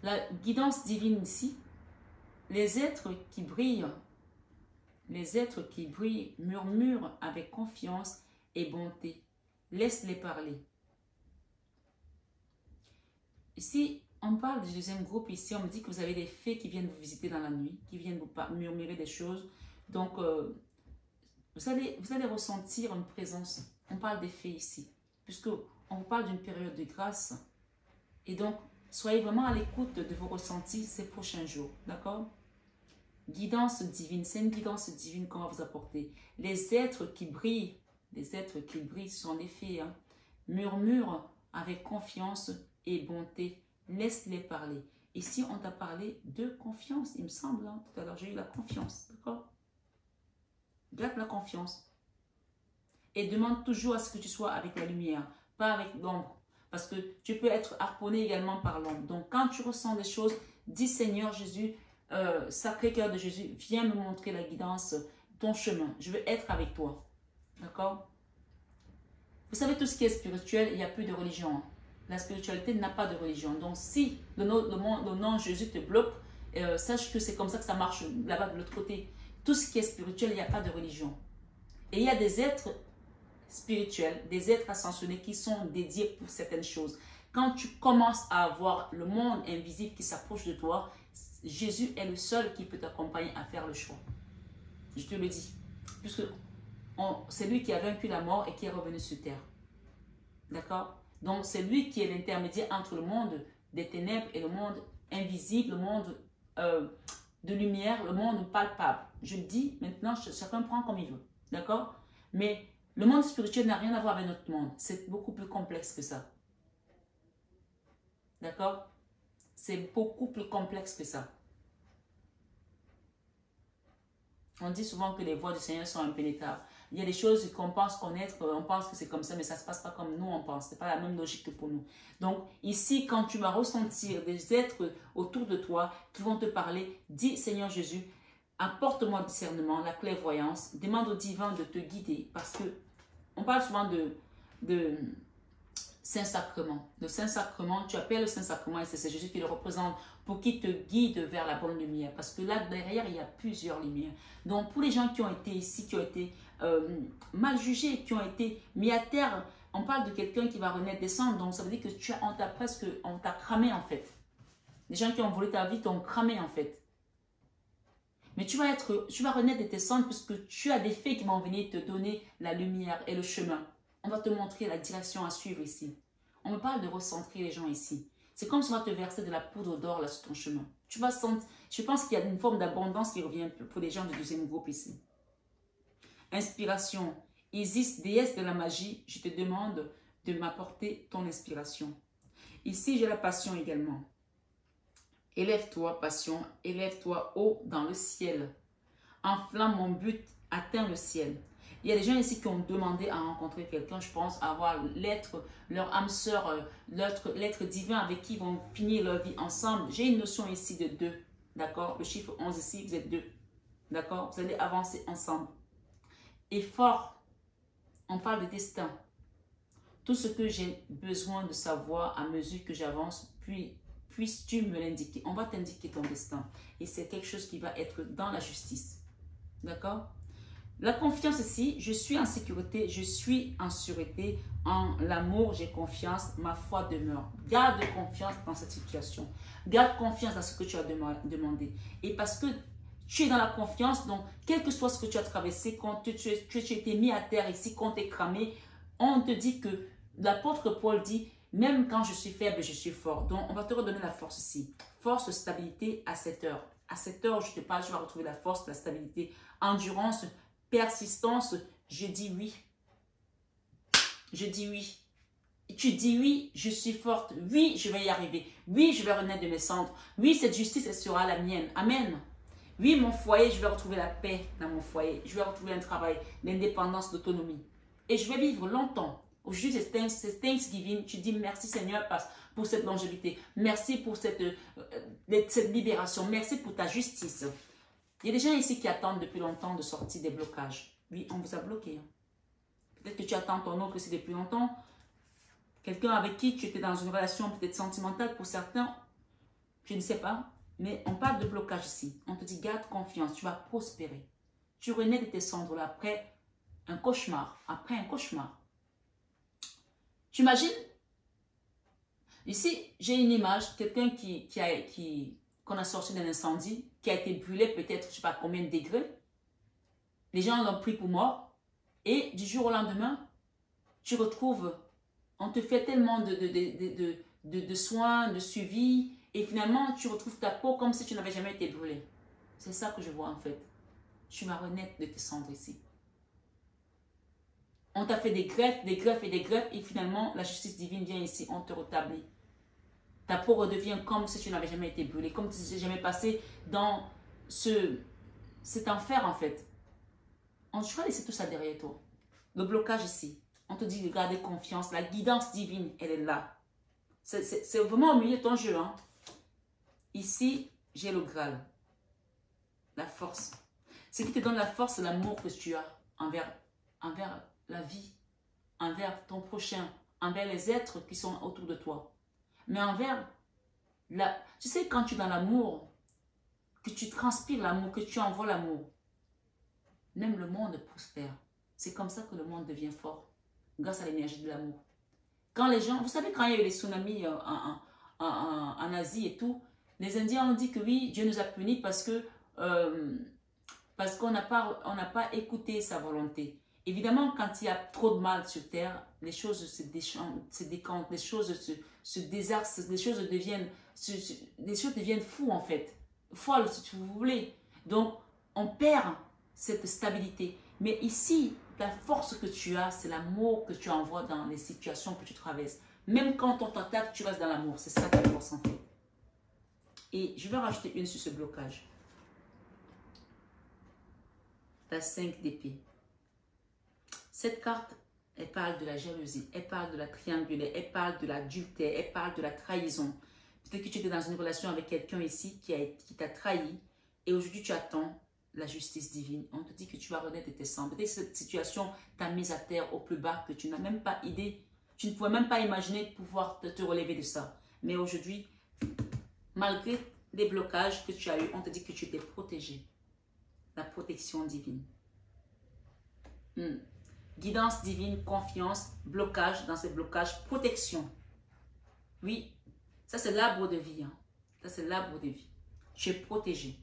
La guidance divine ici, les êtres qui brillent murmurent avec confiance et bonté. Laisse-les parler. Ici, on parle du deuxième groupe. Ici, on me dit que vous avez des fées qui viennent vous visiter dans la nuit, qui viennent vous murmurer des choses. Donc, vous allez ressentir une présence. On parle des fées ici, puisque on vous parle d'une période de grâce. Et donc, soyez vraiment à l'écoute de vos ressentis ces prochains jours. D'accord? Guidance divine, c'est une guidance divine qu'on va vous apporter. Les êtres qui brillent, ce sont des fées, hein, murmurent avec confiance et bonté. Laisse-les parler. Ici, on t'a parlé de confiance, il me semble. Hein, tout à l'heure, j'ai eu la confiance. D'accord? Garde la confiance. Et demande toujours à ce que tu sois avec la lumière, pas avec l'ombre. Parce que tu peux être harponné également par l'ombre. Donc, quand tu ressens des choses, dis Seigneur Jésus, Sacré Cœur de Jésus, viens me montrer la guidance, ton chemin. Je veux être avec toi. D'accord? Vous savez, tout ce qui est spirituel, il n'y a plus de religion. Hein. La spiritualité n'a pas de religion. Donc, si le nom Jésus te bloque, sache que c'est comme ça que ça marche là-bas de l'autre côté. Tout ce qui est spirituel, il n'y a pas de religion. Et il y a des êtres spirituels, des êtres ascensionnés qui sont dédiés pour certaines choses. Quand tu commences à avoir le monde invisible qui s'approche de toi, Jésus est le seul qui peut t'accompagner à faire le choix. Je te le dis. Puisque c'est lui qui a vaincu la mort et qui est revenu sur terre. D'accord? Donc, c'est lui qui est l'intermédiaire entre le monde des ténèbres et le monde invisible, le monde de lumière, le monde palpable. Je le dis, maintenant, chacun prend comme il veut. D'accord? Mais le monde spirituel n'a rien à voir avec notre monde. C'est beaucoup plus complexe que ça. D'accord? C'est beaucoup plus complexe que ça. On dit souvent que les voies du Seigneur sont impénétrables. Il y a des choses qu'on pense connaître, on pense que c'est comme ça, mais ça ne se passe pas comme nous on pense. Ce n'est pas la même logique que pour nous. Donc ici, quand tu vas ressentir des êtres autour de toi qui vont te parler, dis Seigneur Jésus, apporte-moi le discernement, la clairvoyance, demande au divin de te guider. Parce que on parle souvent de Saint-Sacrement. Le Saint-Sacrement, tu appelles le Saint-Sacrement et c'est Jésus qui le représente pour qu'il te guide vers la bonne lumière. Parce que là, derrière, il y a plusieurs lumières. Donc, pour les gens qui ont été ici, qui ont été mal jugés, qui ont été mis à terre, on parle de quelqu'un qui va renaître des cendres. Donc, ça veut dire que on t'a cramé en fait. Les gens qui ont volé ta vie t'ont cramé en fait. Mais tu vas renaître de tes cendres puisque tu as des faits qui vont venir te donner la lumière et le chemin. On va te montrer la direction à suivre ici. On me parle de recentrer les gens ici. C'est comme si on va te verser de la poudre d'or là sur ton chemin. Tu vas sentir, je pense qu'il y a une forme d'abondance qui revient pour les gens du deuxième groupe ici. Inspiration. Isis, déesse de la magie, je te demande de m'apporter ton inspiration. Ici, j'ai la passion également. Élève-toi, passion, élève-toi haut dans le ciel. Enflamme mon but, atteins le ciel. Il y a des gens ici qui ont demandé à rencontrer quelqu'un, je pense, à avoir l'être, leur âme sœur, l'être divin avec qui ils vont finir leur vie ensemble. J'ai une notion ici de 2, d'accord? Le chiffre 11 ici, vous êtes 2, d'accord? Vous allez avancer ensemble. Et fort, on parle de destin. Tout ce que j'ai besoin de savoir à mesure que j'avance, puis puisses-tu me l'indiquer? On va t'indiquer ton destin. Et c'est quelque chose qui va être dans la justice. D'accord? La confiance ici, je suis en sécurité, je suis en sûreté, en l'amour, j'ai confiance, ma foi demeure. Garde confiance dans cette situation. Garde confiance dans ce que tu as demandé. Et parce que tu es dans la confiance, donc quel que soit ce que tu as traversé, quand tu t'es mis à terre ici, quand tu es cramé, on te dit que l'apôtre Paul dit, même quand je suis faible, je suis fort. Donc on va te redonner la force ici. Force, stabilité à cette heure. À cette heure, je te parle, tu vas retrouver la force, la stabilité, endurance, persistance. Je dis oui. Je dis oui. Tu dis oui, je suis forte. Oui, je vais y arriver. Oui, je vais renaître de mes cendres. Oui, cette justice, elle sera la mienne. Amen. Oui, mon foyer, je vais retrouver la paix dans mon foyer. Je vais retrouver un travail, l'indépendance, l'autonomie. Et je vais vivre longtemps. Aujourd'hui, c'est Thanksgiving. Tu dis merci Seigneur pour cette longévité. Merci pour cette libération. Merci pour ta justice. Il y a des gens ici qui attendent depuis longtemps de sortir des blocages. Oui, on vous a bloqué. Peut-être que tu attends ton autre aussi depuis longtemps. Quelqu'un avec qui tu étais dans une relation peut-être sentimentale pour certains. Je ne sais pas. Mais on parle de blocage ici. On te dit garde confiance. Tu vas prospérer. Tu renais de tes cendres là, après un cauchemar. Après un cauchemar. Tu imagines? Ici, j'ai une image. Quelqu'un qu'on a sorti d'un incendie, qui a été brûlé peut-être, je ne sais pas combien de degrés. Les gens l'ont pris pour mort. Et du jour au lendemain, tu retrouves, on te fait tellement de soins, de suivi. Et finalement, tu retrouves ta peau comme si tu n'avais jamais été brûlé. C'est ça que je vois en fait. Tu vas renaître de tes cendres ici. On t'a fait des greffes et des greffes. Et finalement, la justice divine vient ici. On te rétablit. Ta peau redevient comme si tu n'avais jamais été brûlé. Comme si tu n'avais jamais passé dans cet enfer en fait. Tu vas laisser tout ça derrière toi. Le blocage ici. On te dit de garder confiance. La guidance divine, elle est là. C'est vraiment au milieu de ton jeu. Hein? Ici, j'ai le Graal. La force. Ce qui te donne la force, c'est l'amour que tu as envers la vie, envers ton prochain, envers les êtres qui sont autour de toi. Mais envers tu sais, quand tu es dans l'amour, que tu transpires l'amour, que tu envoies l'amour, même le monde prospère. C'est comme ça que le monde devient fort, grâce à l'énergie de l'amour. Quand les gens, vous savez, quand il y a eu les tsunamis en Asie et tout, les Indiens ont dit que oui, Dieu nous a punis parce qu'on n'a pas écouté sa volonté. Évidemment, quand il y a trop de mal sur terre, les choses se décantent, les choses se désarçent, les choses deviennent fous en fait. Folles, si vous voulez. Donc, on perd cette stabilité. Mais ici, la force que tu as, c'est l'amour que tu envoies dans les situations que tu traverses. Même quand on t'attaque, tu restes dans l'amour. C'est ça ta force en fait. Et je vais rajouter une sur ce blocage. La 5 d'épée. Cette carte, elle parle de la jalousie, elle parle de la triangulaire, elle parle de l'adultère, elle parle de la trahison. Peut-être que tu étais dans une relation avec quelqu'un ici qui t'a trahi et aujourd'hui tu attends la justice divine. On te dit que tu vas renaître de tes cendres. Peut-être que cette situation t'a mise à terre au plus bas, que tu n'as même pas idée, tu ne pouvais même pas imaginer pouvoir te relever de ça. Mais aujourd'hui, malgré les blocages que tu as eus, on te dit que tu étais protégé. La protection divine. Guidance divine, confiance, blocage, dans ces blocages, protection. Oui, ça c'est l'arbre de vie. Hein. Ça c'est l'arbre de vie. Tu es protégé.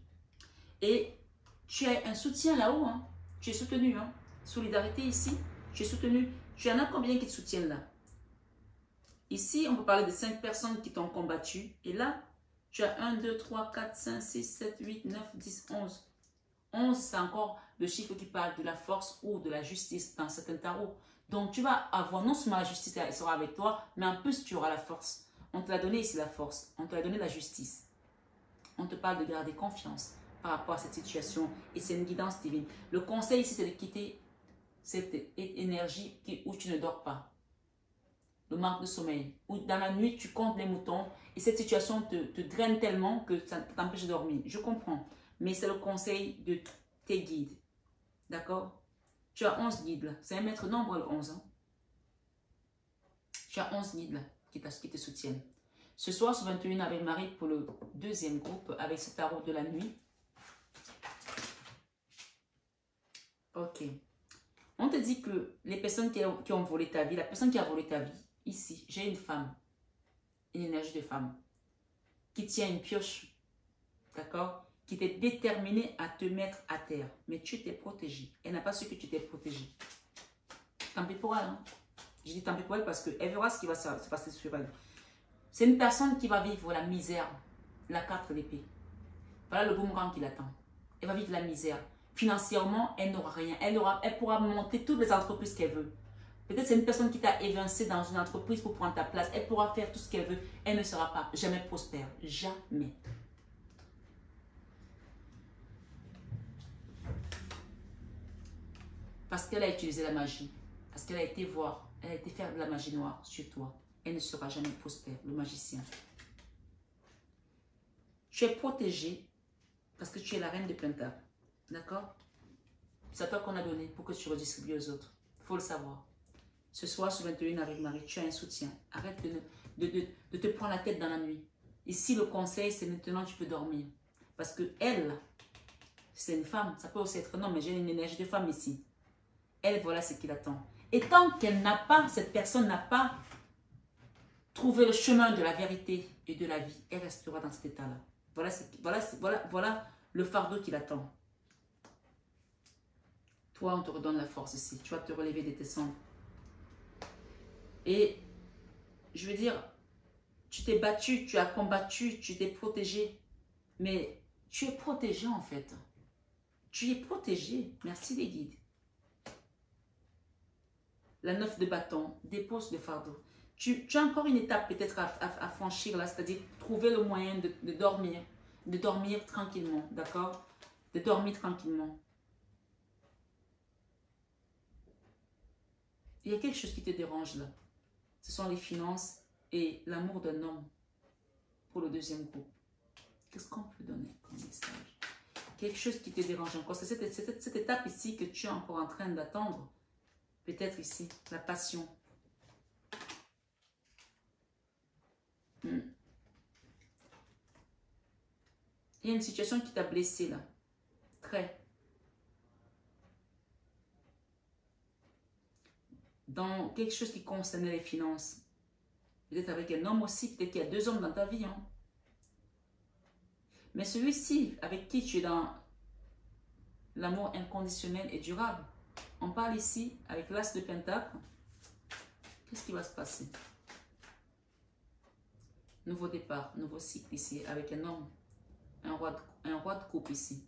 Et tu as un soutien là-haut. Hein. Tu es soutenu. Hein. Solidarité ici, tu es soutenu. Tu en as combien qui te soutiennent là? Ici, on peut parler de 5 personnes qui t'ont combattu. Et là, tu as 1, 2, 3, 4, 5, 6, 7, 8, 9, 10, 11. 11, c'est encore le chiffre qui parle de la force ou de la justice dans certains tarots. Donc, tu vas avoir non seulement la justice, elle sera avec toi, mais en plus, tu auras la force. On te l'a donné ici, la force. On te l'a donné la justice. On te parle de garder confiance par rapport à cette situation. Et c'est une guidance divine. Le conseil ici, c'est de quitter cette énergie où tu ne dors pas. Le manque de sommeil. Ou dans la nuit, tu comptes les moutons. Et cette situation te draine tellement que ça t'empêche de dormir. Je comprends. Mais c'est le conseil de tes guides. D'accord? Tu as 11 guides là. C'est un maître nombre, le 11. Hein? Tu as 11 guides là qui te soutiennent. Ce soir, sur 21 avec Marie pour le deuxième groupe avec ce tarot de la nuit. Ok. On te dit que les personnes qui ont volé ta vie, la personne qui a volé ta vie, ici, j'ai une femme, une énergie de femme, qui tient une pioche, d'accord, qui t'est déterminée à te mettre à terre. Mais tu t'es protégé. Elle n'a pas su que tu t'es protégé. Tant pis pour elle. Hein? Je dis tant pis pour elle parce qu'elle verra ce qui va se passer sur elle. C'est une personne qui va vivre la misère, la carte d'épée. Voilà le boomerang qui l'attend. Elle va vivre la misère. Financièrement, elle n'aura rien. Elle pourra monter toutes les entreprises qu'elle veut. Peut-être c'est une personne qui t'a évincé dans une entreprise pour prendre ta place. Elle pourra faire tout ce qu'elle veut. Elle ne sera pas jamais prospère. Jamais. Parce qu'elle a utilisé la magie. Parce qu'elle a été voir. Elle a été faire de la magie noire sur toi. Elle ne sera jamais prospère. Le magicien. Tu es protégé parce que tu es la reine de Pentacles. D'accord? C'est à toi qu'on a donné pour que tu redistribues aux autres. Il faut le savoir. Ce soir, sur 21 avec Marie, tu as un soutien. Arrête de te prendre la tête dans la nuit. Ici, le conseil, c'est maintenant tu peux dormir. Parce que elle, c'est une femme. Ça peut aussi être un homme, mais j'ai une énergie de femme ici. Elle, voilà ce qu'il attend. Et tant qu'elle n'a pas, cette personne n'a pas trouvé le chemin de la vérité et de la vie, elle restera dans cet état-là. Voilà le fardeau qui l'attend. Toi, on te redonne la force ici. Tu vas te relever de tes cendres. Et je veux dire, tu t'es battu, tu as combattu, tu t'es protégé. Mais tu es protégé en fait. Tu es protégé. Merci les guides. La 9 de bâton, dépose le fardeau. Tu as encore une étape peut-être à franchir là, c'est-à-dire trouver le moyen de dormir. De dormir tranquillement, d'accord? De dormir tranquillement. Il y a quelque chose qui te dérange là. Ce sont les finances et l'amour d'un homme pour le deuxième groupe. Qu'est-ce qu'on peut donner comme message? Quelque chose qui te dérange encore. C'est cette étape ici que tu es encore en train d'attendre. Peut-être ici, la passion. Il y a une situation qui t'a blessé là. Très. Dans quelque chose qui concernait les finances. Peut-être avec un homme aussi. Peut-être qu'il y a deux hommes dans ta vie. Hein. Mais celui-ci, avec qui tu es dans l'amour inconditionnel et durable. On parle ici avec l'as de Pentacle. Qu'est-ce qui va se passer? Nouveau départ, nouveau cycle ici avec un homme. Un roi de coupe ici.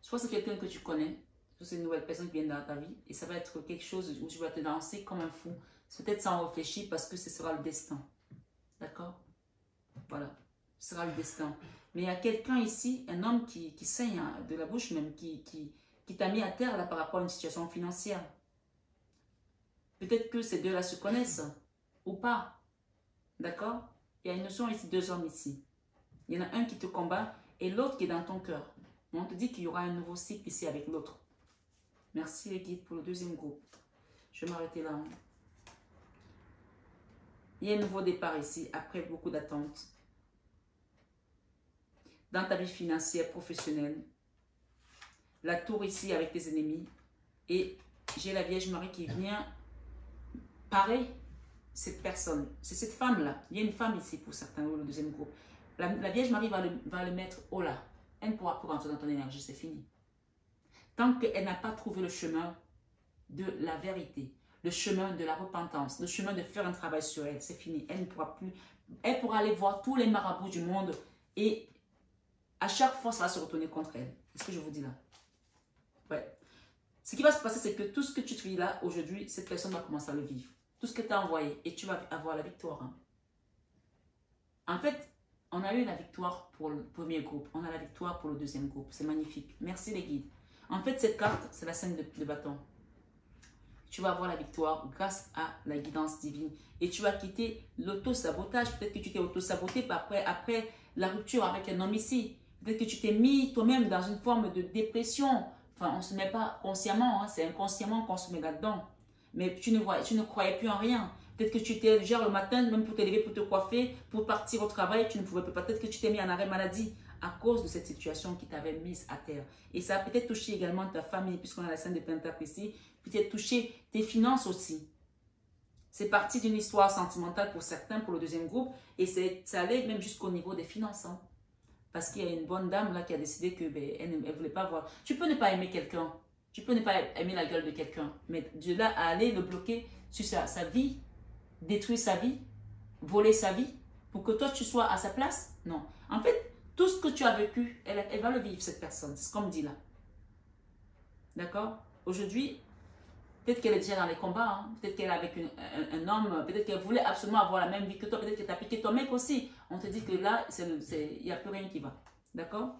Soit c'est quelqu'un que tu connais, soit c'est une nouvelle personne qui vient dans ta vie. Et ça va être quelque chose où tu vas te danser comme un fou. Peut-être sans réfléchir parce que ce sera le destin. D'accord? Voilà. Ce sera le destin. Mais il y a quelqu'un ici, un homme qui saigne de la bouche même, qui t'a mis à terre là par rapport à une situation financière. Peut-être que ces deux-là se connaissent ou pas. D'accord? Il y a une notion ici, deux hommes ici. Il y en a un qui te combat et l'autre qui est dans ton cœur. Mais on te dit qu'il y aura un nouveau cycle ici avec l'autre. Merci les guides pour le deuxième groupe. Je vais m'arrêter là. Hein. Il y a un nouveau départ ici après beaucoup d'attentes. Dans ta vie financière, professionnelle. La tour ici avec tes ennemis. Et j'ai la Vierge Marie qui vient parer cette personne. C'est cette femme-là. Il y a une femme ici pour certains, le deuxième groupe. La Vierge Marie va le mettre au là. Elle ne pourra plus rentrer dans ton énergie, c'est fini. Tant qu'elle n'a pas trouvé le chemin de la vérité, le chemin de la repentance, le chemin de faire un travail sur elle, c'est fini. Elle ne pourra plus. Elle pourra aller voir tous les marabouts du monde et à chaque fois, ça va se retourner contre elle. C'est ce que je vous dis là. Ouais. Ce qui va se passer, c'est que tout ce que tu te vis là, aujourd'hui, cette personne va commencer à le vivre. Tout ce que tu as envoyé et tu vas avoir la victoire. Hein. En fait, on a eu la victoire pour le premier groupe. On a la victoire pour le deuxième groupe. C'est magnifique. Merci les guides. En fait, cette carte, c'est la scène de bâton. Tu vas avoir la victoire grâce à la guidance divine. Et tu vas quitter l'auto-sabotage. Peut-être que tu t'es auto-saboté après la rupture avec un homme ici. Peut-être que tu t'es mis toi-même dans une forme de dépression. Enfin, on ne se met pas consciemment. Hein, c'est inconsciemment qu'on se met là-dedans. Mais tu ne croyais plus en rien. Peut-être que tu étais genre le matin, même pour te lever, pour te coiffer, pour partir au travail, tu ne pouvais pas. Peut-être que tu t'es mis en arrêt maladie à cause de cette situation qui t'avait mise à terre. Et ça a peut-être touché également ta famille, puisqu'on a la scène de Pentacle ici, peut-être touché tes finances aussi. C'est parti d'une histoire sentimentale pour certains, pour le deuxième groupe, et ça allait même jusqu'au niveau des finances. Hein. Parce qu'il y a une bonne dame là qui a décidé que elle ne voulait pas voir. Tu peux ne pas aimer quelqu'un, tu peux ne pas aimer la gueule de quelqu'un, mais de là à aller le bloquer sur sa vie, détruire sa vie, voler sa vie, pour que toi tu sois à sa place, non. En fait, tout ce que tu as vécu, elle va le vivre, cette personne, c'est ce qu'on me dit là. D'accord? Aujourd'hui, peut-être qu'elle est déjà dans les combats, hein. Peut-être qu'elle est avec un homme, peut-être qu'elle voulait absolument avoir la même vie que toi, peut-être qu'elle t'a piqué ton mec aussi. On te dit que là, il n'y a plus rien qui va. D'accord?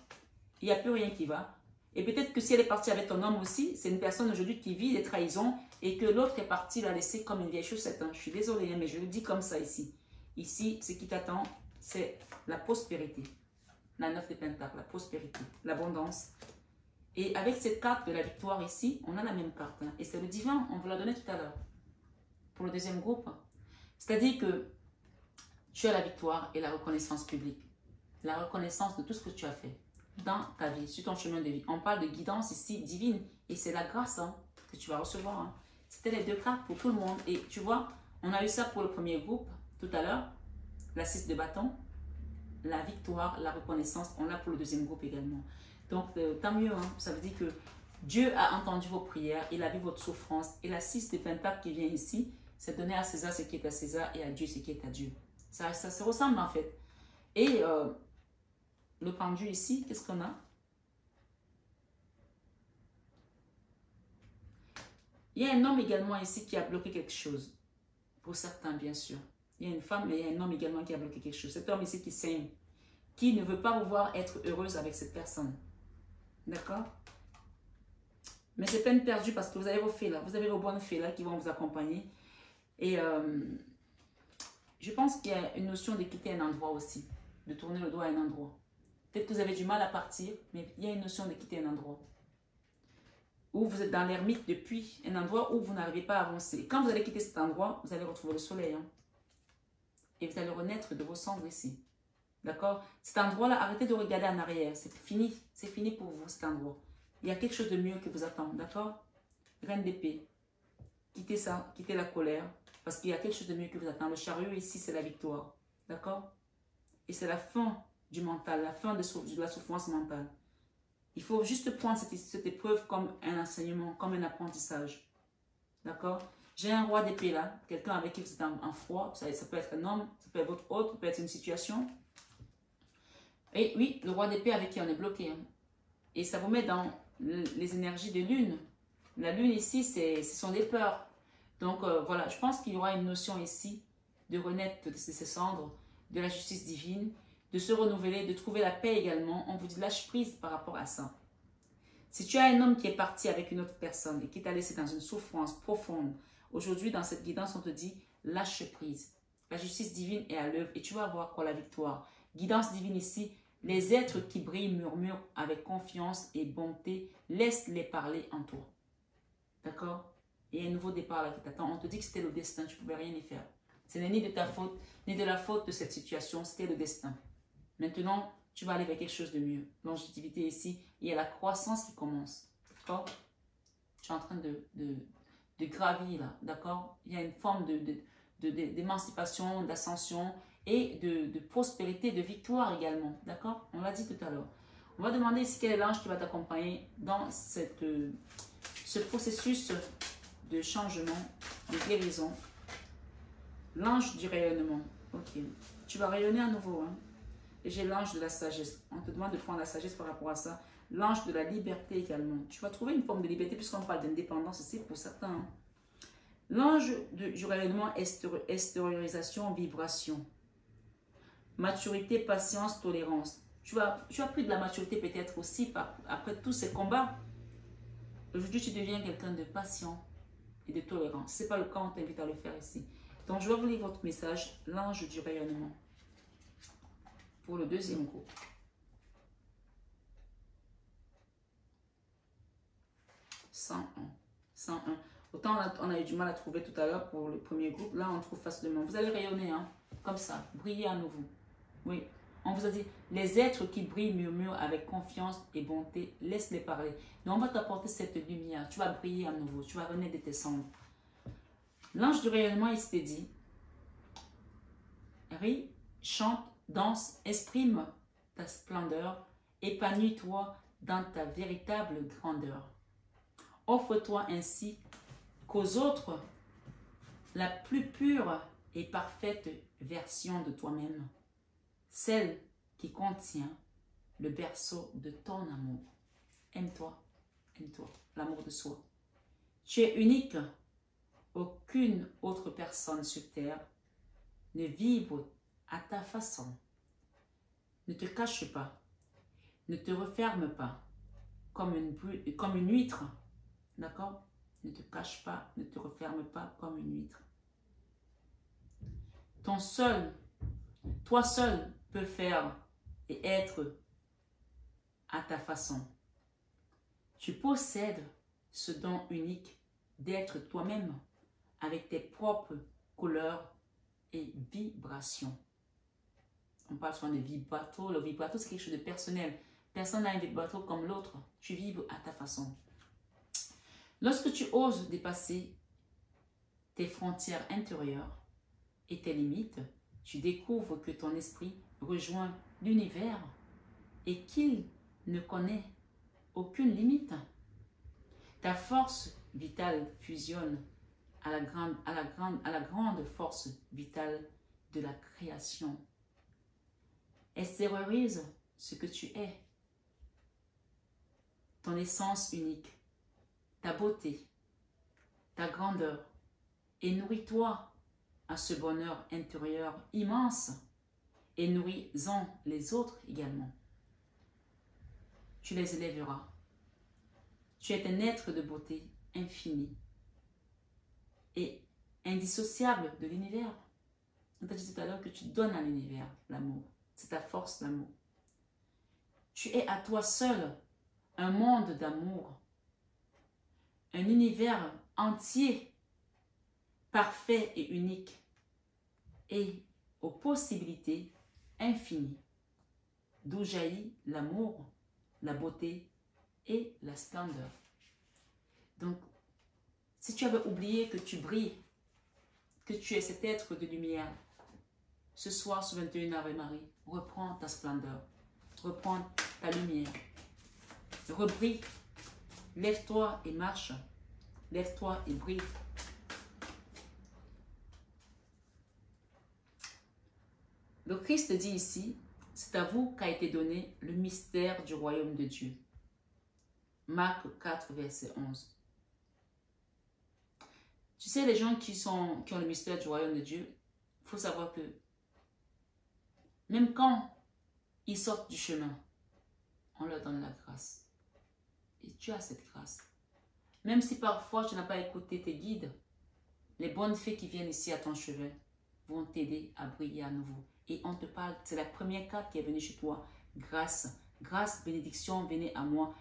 Il n'y a plus rien qui va. Et peut-être que si elle est partie avec ton homme aussi, c'est une personne aujourd'hui qui vit des trahisons et que l'autre est parti la laisser comme une vieille chaussette. Hein. Je suis désolée, hein, mais je le dis comme ça ici. Ici, ce qui t'attend, c'est la prospérité. La 9 de Pentacle, la prospérité, l'abondance. Et avec cette carte de la victoire ici, on a la même carte. Hein. Et c'est le divin, on vous l'a donné tout à l'heure. Pour le deuxième groupe. C'est-à-dire que tu as la victoire et la reconnaissance publique. La reconnaissance de tout ce que tu as fait dans ta vie, sur ton chemin de vie. On parle de guidance ici divine. Et c'est la grâce hein, que tu vas recevoir. Hein. C'était les deux cartes pour tout le monde. Et tu vois, on a eu ça pour le premier groupe tout à l'heure. La 6 de bâton. La victoire, la reconnaissance. On l'a pour le deuxième groupe également. Donc, tant mieux, hein. Ça veut dire que Dieu a entendu vos prières, il a vu votre souffrance. Et la 6 de Pentacle qui vient ici, c'est donner à César ce qui est à César et à Dieu ce qui est à Dieu. Ça se ressemble en fait. Et le pendu ici, qu'est-ce qu'on a? Il y a un homme également ici qui a bloqué quelque chose. Pour certains, bien sûr. Il y a une femme, mais il y a un homme également qui a bloqué quelque chose. Cet homme ici qui saigne, qui ne veut pas vous voir être heureuse avec cette personne. D'accord? Mais c'est peine perdue parce que vous avez vos fées là. Vous avez vos bonnes fées là qui vont vous accompagner. Et je pense qu'il y a une notion de quitter un endroit aussi. De tourner le dos à un endroit. Peut-être que vous avez du mal à partir, mais il y a une notion de quitter un endroit. Ou vous êtes dans l'ermite depuis un endroit où vous n'arrivez pas à avancer. Quand vous allez quitter cet endroit, vous allez retrouver le soleil. Hein. Et vous allez renaître de vos cendres ici. D'accord? Cet endroit-là, arrêtez de regarder en arrière. C'est fini. C'est fini pour vous, cet endroit. Il y a quelque chose de mieux qui vous attend. D'accord? Reine d'épée. Quittez ça. Quittez la colère. Parce qu'il y a quelque chose de mieux qui vous attend. Le chariot ici, c'est la victoire. D'accord? Et c'est la fin du mental. La fin de la souffrance mentale. Il faut juste prendre cette épreuve comme un enseignement, comme un apprentissage. D'accord? J'ai un roi d'épée là. Quelqu'un avec qui vous êtes en froid. Ça peut être un homme. Ça peut être votre autre. Ça peut être une situation. Et oui, le roi d'épée avec qui on est bloqué. Hein. Et ça vous met dans les énergies de lune. La lune ici, ce sont des peurs. Donc voilà, je pense qu'il y aura une notion ici de renaître de ses cendres, de la justice divine, de se renouveler, de trouver la paix également. On vous dit lâche prise par rapport à ça. Si tu as un homme qui est parti avec une autre personne et qui t'a laissé dans une souffrance profonde, aujourd'hui dans cette guidance, on te dit lâche prise. La justice divine est à l'œuvre et tu vas avoir quoi la victoire. Guidance divine ici. Les êtres qui brillent murmurent avec confiance et bonté, laisse-les parler en toi. D'accord? Il y a un nouveau départ là qui t'attend. On te dit que c'était le destin, tu ne pouvais rien y faire. Ce n'est ni de ta faute, ni de la faute de cette situation, c'était le destin. Maintenant, tu vas aller vers quelque chose de mieux. Longévité ici, il y a la croissance qui commence. D'accord? Tu es en train de gravir là, d'accord? Il y a une forme d'émancipation, d'ascension, et de prospérité, de victoire également. D'accord? On l'a dit tout à l'heure. On va demander ici quel est l'ange qui va t'accompagner dans ce processus de changement, de guérison. L'ange du rayonnement. Ok. Tu vas rayonner à nouveau. Hein? Et j'ai l'ange de la sagesse. On te demande de prendre la sagesse par rapport à ça. L'ange de la liberté également. Tu vas trouver une forme de liberté puisqu'on parle d'indépendance ici pour certains. Hein? L'ange du rayonnement, extériorisation, vibration. Maturité, patience, tolérance. Tu as pris de la maturité peut-être aussi après tous ces combats. Aujourd'hui, tu deviens quelqu'un de patient et de tolérant. Si ce n'est pas le cas, on t'invite à le faire ici. Donc, je vais vous lire votre message, l'ange du rayonnement. Pour le deuxième groupe. 101. 101. Autant on a eu du mal à trouver tout à l'heure pour le premier groupe. Là, on trouve facilement. Vous allez rayonner, hein, comme ça. Briller à nouveau. Oui. On vous a dit, les êtres qui brillent murmurent avec confiance et bonté, laisse-les parler. Donc on va t'apporter cette lumière, tu vas briller à nouveau, tu vas renaître de tes cendres. L'ange du rayonnement, il s'était dit, ris, chante, danse, exprime ta splendeur, épanouis-toi dans ta véritable grandeur. Offre-toi ainsi qu'aux autres la plus pure et parfaite version de toi-même, celle qui contient le berceau de ton amour. Aime-toi, l'amour de soi. Tu es unique. Aucune autre personne sur terre ne vibre à ta façon. Ne te cache pas, ne te referme pas comme une huître. D'accord? Ne te cache pas, ne te referme pas comme une huître. Toi seul peux faire et être à ta façon. Tu possèdes ce don unique d'être toi-même avec tes propres couleurs et vibrations. On parle souvent de vibrato. Le vibrato, c'est quelque chose de personnel. Personne n'a un vibrato comme l'autre. Tu vibres à ta façon. Lorsque tu oses dépasser tes frontières intérieures et tes limites, tu découvres que ton esprit rejoint l'univers et qu'il ne connaît aucune limite. Ta force vitale fusionne à la grande force vitale de la création. Extériorise ce que tu es, ton essence unique, ta beauté, ta grandeur, et nourris-toi à ce bonheur intérieur immense et nourris-en les autres également. Tu les élèveras. Tu es un être de beauté infinie et indissociable de l'univers. On t'a dit tout à l'heure que tu donnes à l'univers l'amour. C'est ta force, l'amour. Tu es à toi seul un monde d'amour, un univers entier, parfait et unique, et aux possibilités infinies, d'où jaillit l'amour, la beauté et la splendeur. Donc, si tu avais oublié que tu brilles, que tu es cet être de lumière, ce soir, sur 21 Ave Marie, reprends ta splendeur, reprends ta lumière, rebrille, lève-toi et marche, lève-toi et brille. Le Christ dit ici, c'est à vous qu'a été donné le mystère du royaume de Dieu. Marc 4, verset 11. Tu sais, les gens qui ont le mystère du royaume de Dieu, il faut savoir que même quand ils sortent du chemin, on leur donne la grâce. Et tu as cette grâce. Même si parfois tu n'as pas écouté tes guides, les bonnes fées qui viennent ici à ton chevet vont t'aider à briller à nouveau. Et on te parle, c'est la première carte qui est venue chez toi. Grâce, grâce, bénédiction, venez à moi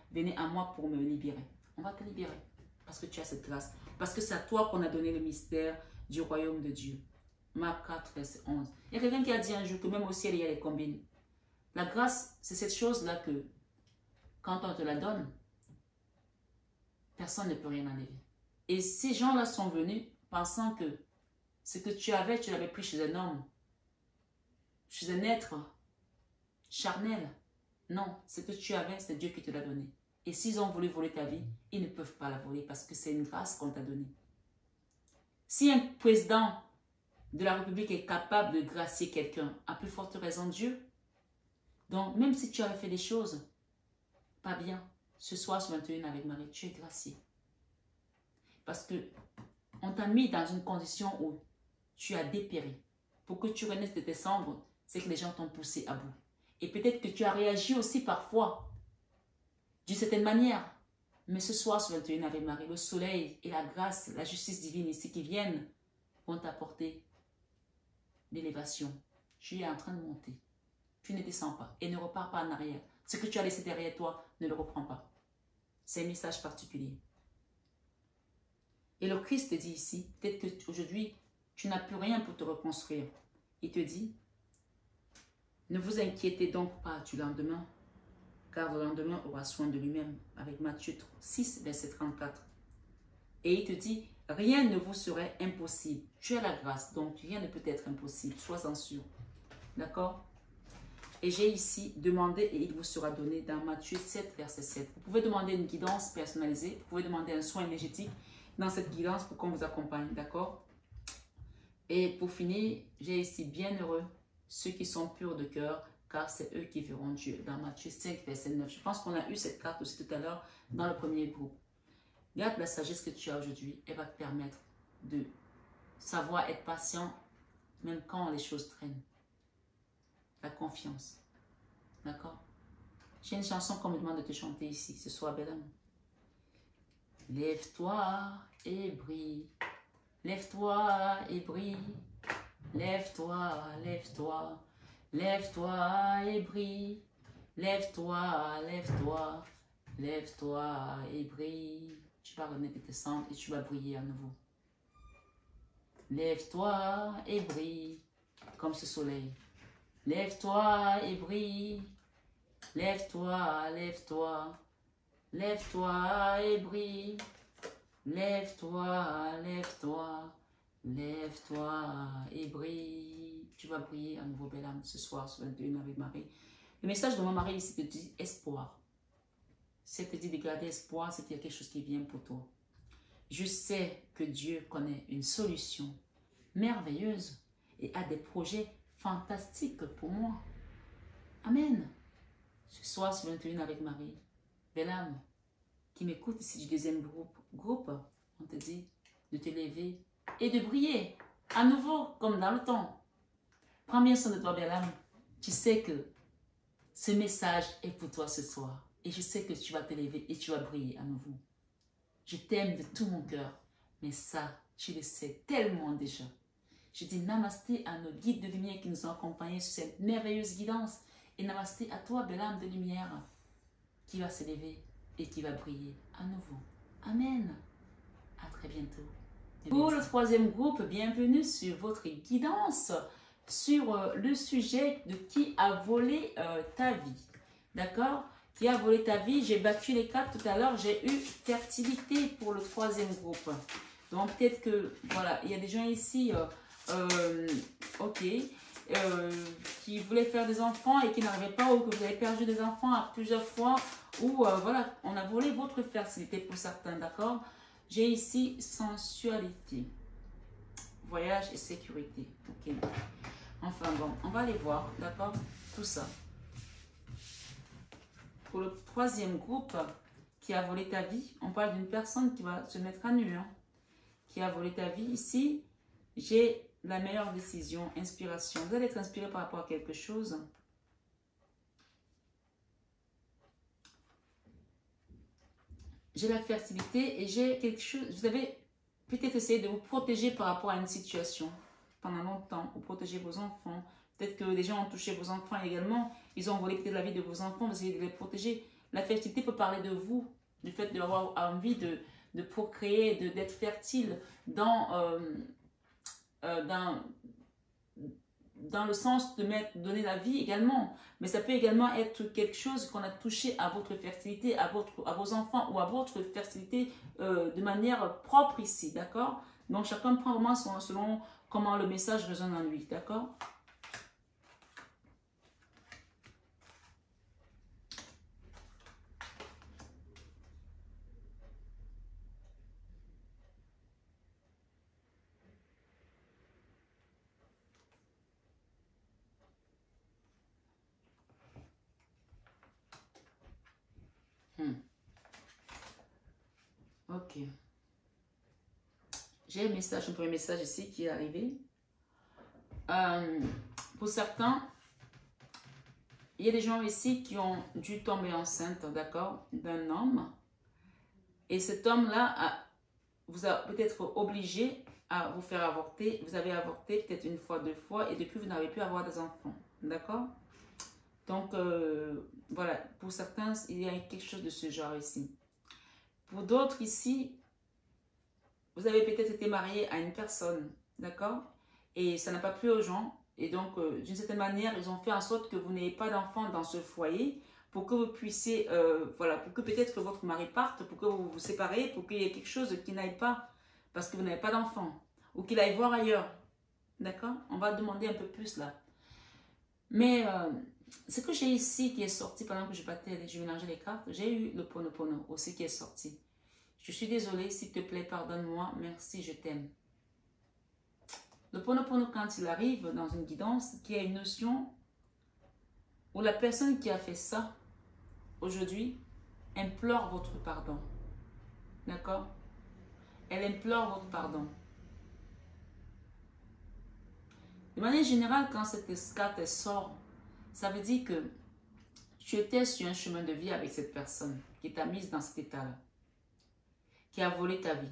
pour me libérer. On va te libérer parce que tu as cette grâce. Parce que c'est à toi qu'on a donné le mystère du royaume de Dieu. Marc 4, verset 11. Il y a quelqu'un qui a dit un jour que même au ciel, il y a les combines. La grâce, c'est cette chose-là que, quand on te la donne, personne ne peut rien enlever. Et ces gens-là sont venus pensant que ce que tu l'avais pris chez un homme, chez un être charnel. Non, ce que tu avais, c'est Dieu qui te l'a donné. Et s'ils ont voulu voler ta vie, ils ne peuvent pas la voler parce que c'est une grâce qu'on t'a donnée. Si un président de la République est capable de gracier quelqu'un, à plus forte raison Dieu. Donc, même si tu avais fait des choses pas bien, ce soir sur 21 avec Marie, tu es gracié. Parce que on t'a mis dans une condition où tu as dépéri. Pour que tu renaisses de tes cendres, c'est que les gens t'ont poussé à bout. Et peut-être que tu as réagi aussi parfois d'une certaine manière. Mais ce soir sur 21 avec Marie, le soleil et la grâce, la justice divine ici qui viennent vont t'apporter l'élévation. Tu es en train de monter. Tu ne descends pas et ne repars pas en arrière. Ce que tu as laissé derrière toi, ne le reprends pas. C'est un message particulier. Et le Christ te dit ici, peut-être qu'aujourd'hui, tu n'as plus rien pour te reconstruire. Il te dit, Ne vous inquiétez donc pas du lendemain, car le lendemain aura soin de lui-même, avec Matthieu 6, verset 34. Et il te dit, rien ne vous serait impossible. Tu as la grâce, donc rien ne peut être impossible, sois-en sûr. D'accord? Et j'ai ici, demandé et il vous sera donné dans Matthieu 7, verset 7. Vous pouvez demander une guidance personnalisée, vous pouvez demander un soin énergétique dans cette guidance pour qu'on vous accompagne, d'accord? Et pour finir, j'ai ici, bienheureux ceux qui sont purs de cœur, car c'est eux qui verront Dieu. Dans Matthieu 5, verset 9. Je pense qu'on a eu cette carte aussi tout à l'heure dans le premier groupe. Garde la sagesse que tu as aujourd'hui, elle va te permettre de savoir être patient, même quand les choses traînent. La confiance. D'accord? J'ai une chanson qu'on me demande de te chanter ici, ce soir, bel homme. Lève-toi et brille. Lève-toi et brille. Lève-toi, lève-toi. Lève-toi et brille. Lève-toi, lève-toi. Lève-toi et brille. Tu vas renaître de tes cendres et tu vas briller à nouveau. Lève-toi et brille comme ce soleil. Lève-toi et brille. Lève-toi, lève-toi. Lève-toi et brille. Lève-toi, lève-toi. Lève-toi et brille. Tu vas briller à nouveau, belle âme, ce soir, sur 21 avec Marie. Le message de mon mari ici te dit espoir. C'est te dit de garder espoir, c'est qu'il y a quelque chose qui vient pour toi. Je sais que Dieu connaît une solution merveilleuse et a des projets fantastiques pour moi. Amen. Ce soir, sur 21 avec Marie, belle âme, qui m'écoute ici du deuxième groupe, on te dit de te lever et de briller à nouveau comme dans le temps. Prends bien soin de toi, belle âme. Tu sais que ce message est pour toi ce soir. Et je sais que tu vas te lever et tu vas briller à nouveau. Je t'aime de tout mon cœur. Mais ça, tu le sais tellement déjà. Je dis namasté à nos guides de lumière qui nous ont accompagnés sur cette merveilleuse guidance. Et namasté à toi, belle âme de lumière, qui va se lever et qui va briller à nouveau. Amen. À très bientôt. Pour le troisième groupe, bienvenue sur votre guidance sur le sujet de qui a volé ta vie. D'accord? Qui a volé ta vie? J'ai battu les cartes tout à l'heure. J'ai eu fertilité pour le troisième groupe. Donc peut-être que, voilà, il y a des gens ici, qui voulaient faire des enfants et qui n'arrivaient pas, ou que vous avez perdu des enfants à plusieurs fois, ou voilà, on a volé votre fertilité pour certains, d'accord? J'ai ici sensualité, voyage et sécurité. Ok. Enfin bon, on va aller voir, d'accord? Tout ça. Pour le troisième groupe qui a volé ta vie, on parle d'une personne qui va se mettre à nu, hein, qui a volé ta vie. Ici, j'ai la meilleure décision, inspiration. Vous allez être inspiré par rapport à quelque chose. J'ai la fertilité et j'ai quelque chose. Vous avez peut-être essayé de vous protéger par rapport à une situation pendant longtemps, ou protéger vos enfants. Peut-être que les gens ont touché vos enfants également. Ils ont volé peut-être la vie de vos enfants. Vous essayez de les protéger. La fertilité peut parler de vous, du fait d'avoir envie de procréer, d'être fertile dans le sens de donner la vie également. Mais ça peut également être quelque chose qu'on a touché à votre fertilité, à vos enfants ou à votre fertilité de manière propre ici, d'accord? Donc chacun prend vraiment selon comment le message résonne en lui, d'accord? Ok. J'ai un premier message ici qui est arrivé. Pour certains, il y a des gens ici qui ont dû tomber enceinte, d'accord, d'un homme. Et cet homme-là vous a peut-être obligé à vous faire avorter. Vous avez avorté peut-être une fois, deux fois, et depuis, vous n'avez pu avoir des enfants, d'accord? Donc, voilà, pour certains, il y a quelque chose de ce genre ici. Pour d'autres ici, vous avez peut-être été marié à une personne, d'accord? Et ça n'a pas plu aux gens. Et donc, d'une certaine manière, ils ont fait en sorte que vous n'ayez pas d'enfants dans ce foyer pour que vous puissiez, voilà, pour que peut-être que votre mari parte, pour que vous vous séparez, pour qu'il y ait quelque chose qui n'aille pas parce que vous n'avez pas d'enfants ou qu'il aille voir ailleurs. D'accord? On va demander un peu plus là. Mais ce que j'ai ici qui est sorti pendant que je battais, je mélangeais les cartes, j'ai eu le Ponopono aussi qui est sorti. Je suis désolée, s'il te plaît, pardonne-moi, merci, je t'aime. Le Ponopono, quand il arrive dans une guidance, qui a une notion où la personne qui a fait ça, aujourd'hui, implore votre pardon. D'accord? Elle implore votre pardon. De manière générale, quand cette carte sort, ça veut dire que tu étais sur un chemin de vie avec cette personne qui t'a mise dans cet état-là, qui a volé ta vie.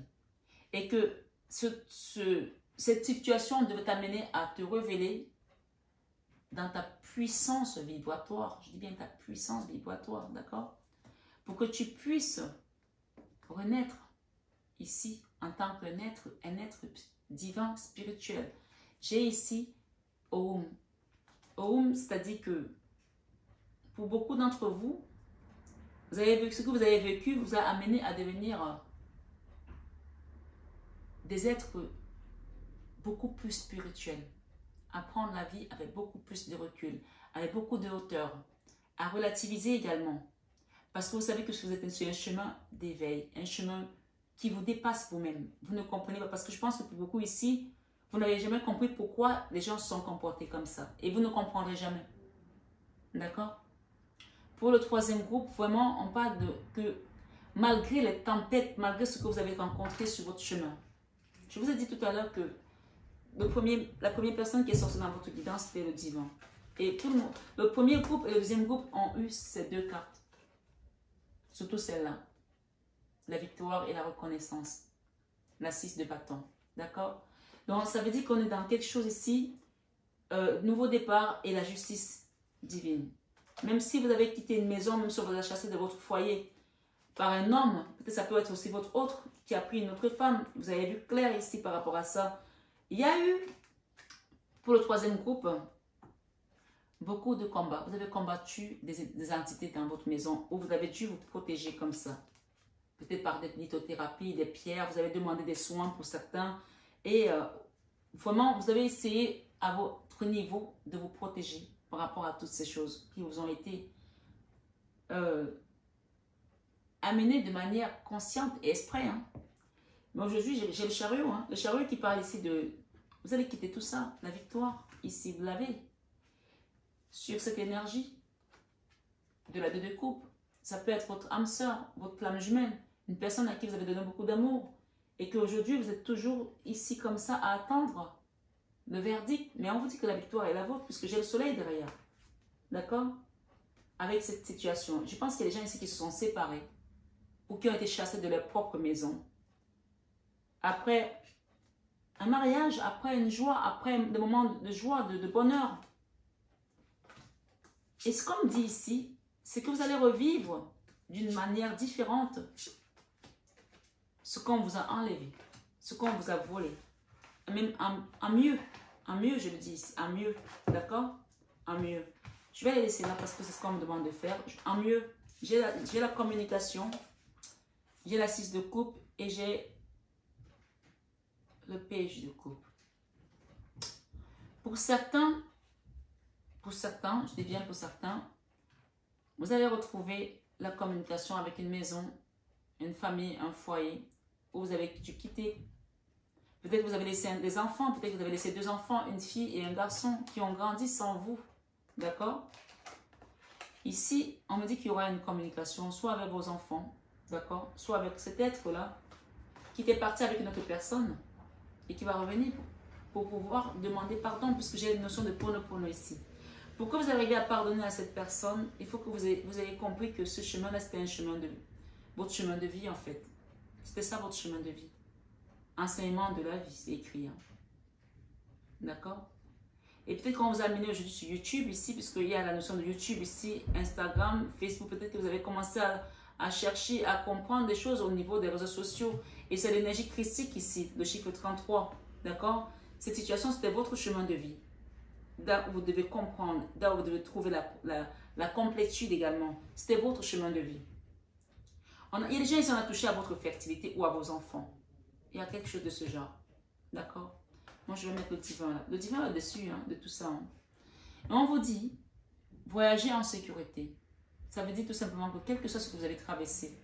Et que cette situation devait t'amener à te révéler dans ta puissance vibratoire. Je dis bien ta puissance vibratoire, d'accord? Pour que tu puisses renaître ici en tant qu'un être, divin, spirituel. J'ai ici Om. Om, c'est-à-dire que pour beaucoup d'entre vous, ce que vous avez vécu vous a amené à devenir des êtres beaucoup plus spirituels, à prendre la vie avec beaucoup plus de recul, avec beaucoup de hauteur, à relativiser également. Parce que vous savez que vous êtes sur un chemin d'éveil, un chemin qui vous dépasse vous-même. Vous ne comprenez pas, parce que je pense que pour beaucoup ici, vous n'avez jamais compris pourquoi les gens se sont comportés comme ça. Et vous ne comprendrez jamais. D'accord? Pour le troisième groupe, vraiment, on parle que malgré les tempêtes, malgré ce que vous avez rencontré sur votre chemin, je vous ai dit tout à l'heure que la première personne qui est sortie dans votre guidance, c'était le divin. Et tout le monde, le premier groupe et le deuxième groupe ont eu ces deux cartes. Surtout celle-là. La victoire et la reconnaissance. La 6 de bâton. D'accord? Donc, ça veut dire qu'on est dans quelque chose ici. Nouveau départ et la justice divine. Même si vous avez quitté une maison, même si on vous a chassé de votre foyer par un homme, peut-être ça peut être aussi votre autre qui a pris une autre femme. Vous avez vu clair ici par rapport à ça. Il y a eu, pour le troisième groupe, beaucoup de combats. Vous avez combattu des entités dans votre maison où vous avez dû vous protéger comme ça. Peut-être par des lithothérapies, des pierres, vous avez demandé des soins pour certains. Et vraiment, vous avez essayé à votre niveau de vous protéger par rapport à toutes ces choses qui vous ont été amenées de manière consciente et exprès. Hein. Mais aujourd'hui, j'ai le chariot. Hein. Le chariot qui parle ici de... Vous allez quitter tout ça, la victoire. Ici, vous l'avez. Sur cette énergie de la 2 de coupe. Ça peut être votre âme sœur, votre flamme jumelle. Une personne à qui vous avez donné beaucoup d'amour. Et qu'aujourd'hui, vous êtes toujours ici comme ça à attendre le verdict. Mais on vous dit que la victoire est la vôtre puisque j'ai le soleil derrière. D'accord? Avec cette situation. Je pense qu'il y a des gens ici qui se sont séparés ou qui ont été chassés de leur propre maison. Après un mariage, après une joie, après des moments de joie, de bonheur. Et ce qu'on me dit ici, c'est que vous allez revivre d'une manière différente ce qu'on vous a enlevé, ce qu'on vous a volé. Même en mieux, je le dis ici, en mieux, d'accord? En mieux. Je vais les laisser là parce que c'est ce qu'on me demande de faire. En mieux, j'ai la communication, j'ai la 6 de coupe et j'ai le page de coupe. Pour certains, je dis bien pour certains, vous allez retrouver la communication avec une maison, une famille, un foyer, où vous avez dû quitter. Peut-être que vous avez laissé des enfants, peut-être que vous avez laissé 2 enfants, une fille et un garçon qui ont grandi sans vous. D'accord? Ici, on me dit qu'il y aura une communication, soit avec vos enfants, d'accord? Soit avec cet être-là, qui était parti avec une autre personne et qui va revenir pour pouvoir demander pardon, puisque j'ai une notion de Ponopono ici. Pour que vous arriviez à pardonner à cette personne, il faut que vous ayez compris que ce chemin-là, c'était un chemin de... Votre chemin de vie, en fait. C'était ça, votre chemin de vie. Enseignement de la vie, c'est écrit. Hein. D'accord? Et peut-être qu'on vous a amené aujourd'hui sur YouTube, ici, puisqu'il y a la notion de YouTube, ici, Instagram, Facebook, peut-être que vous avez commencé à chercher, à comprendre des choses au niveau des réseaux sociaux. Et c'est l'énergie christique ici, le chiffre 33. D'accord? Cette situation, c'était votre chemin de vie. là où vous devez comprendre, là où vous devez trouver la complétude également. C'était votre chemin de vie. Il y a des gens qui ont touché à votre fertilité ou à vos enfants. Il y a quelque chose de ce genre. D'accord? Moi, je vais mettre le divin là. Le divin là-dessus, hein, de tout ça. Hein. Et on vous dit, voyagez en sécurité. Ça veut dire tout simplement que quel que soit ce que vous avez traversé,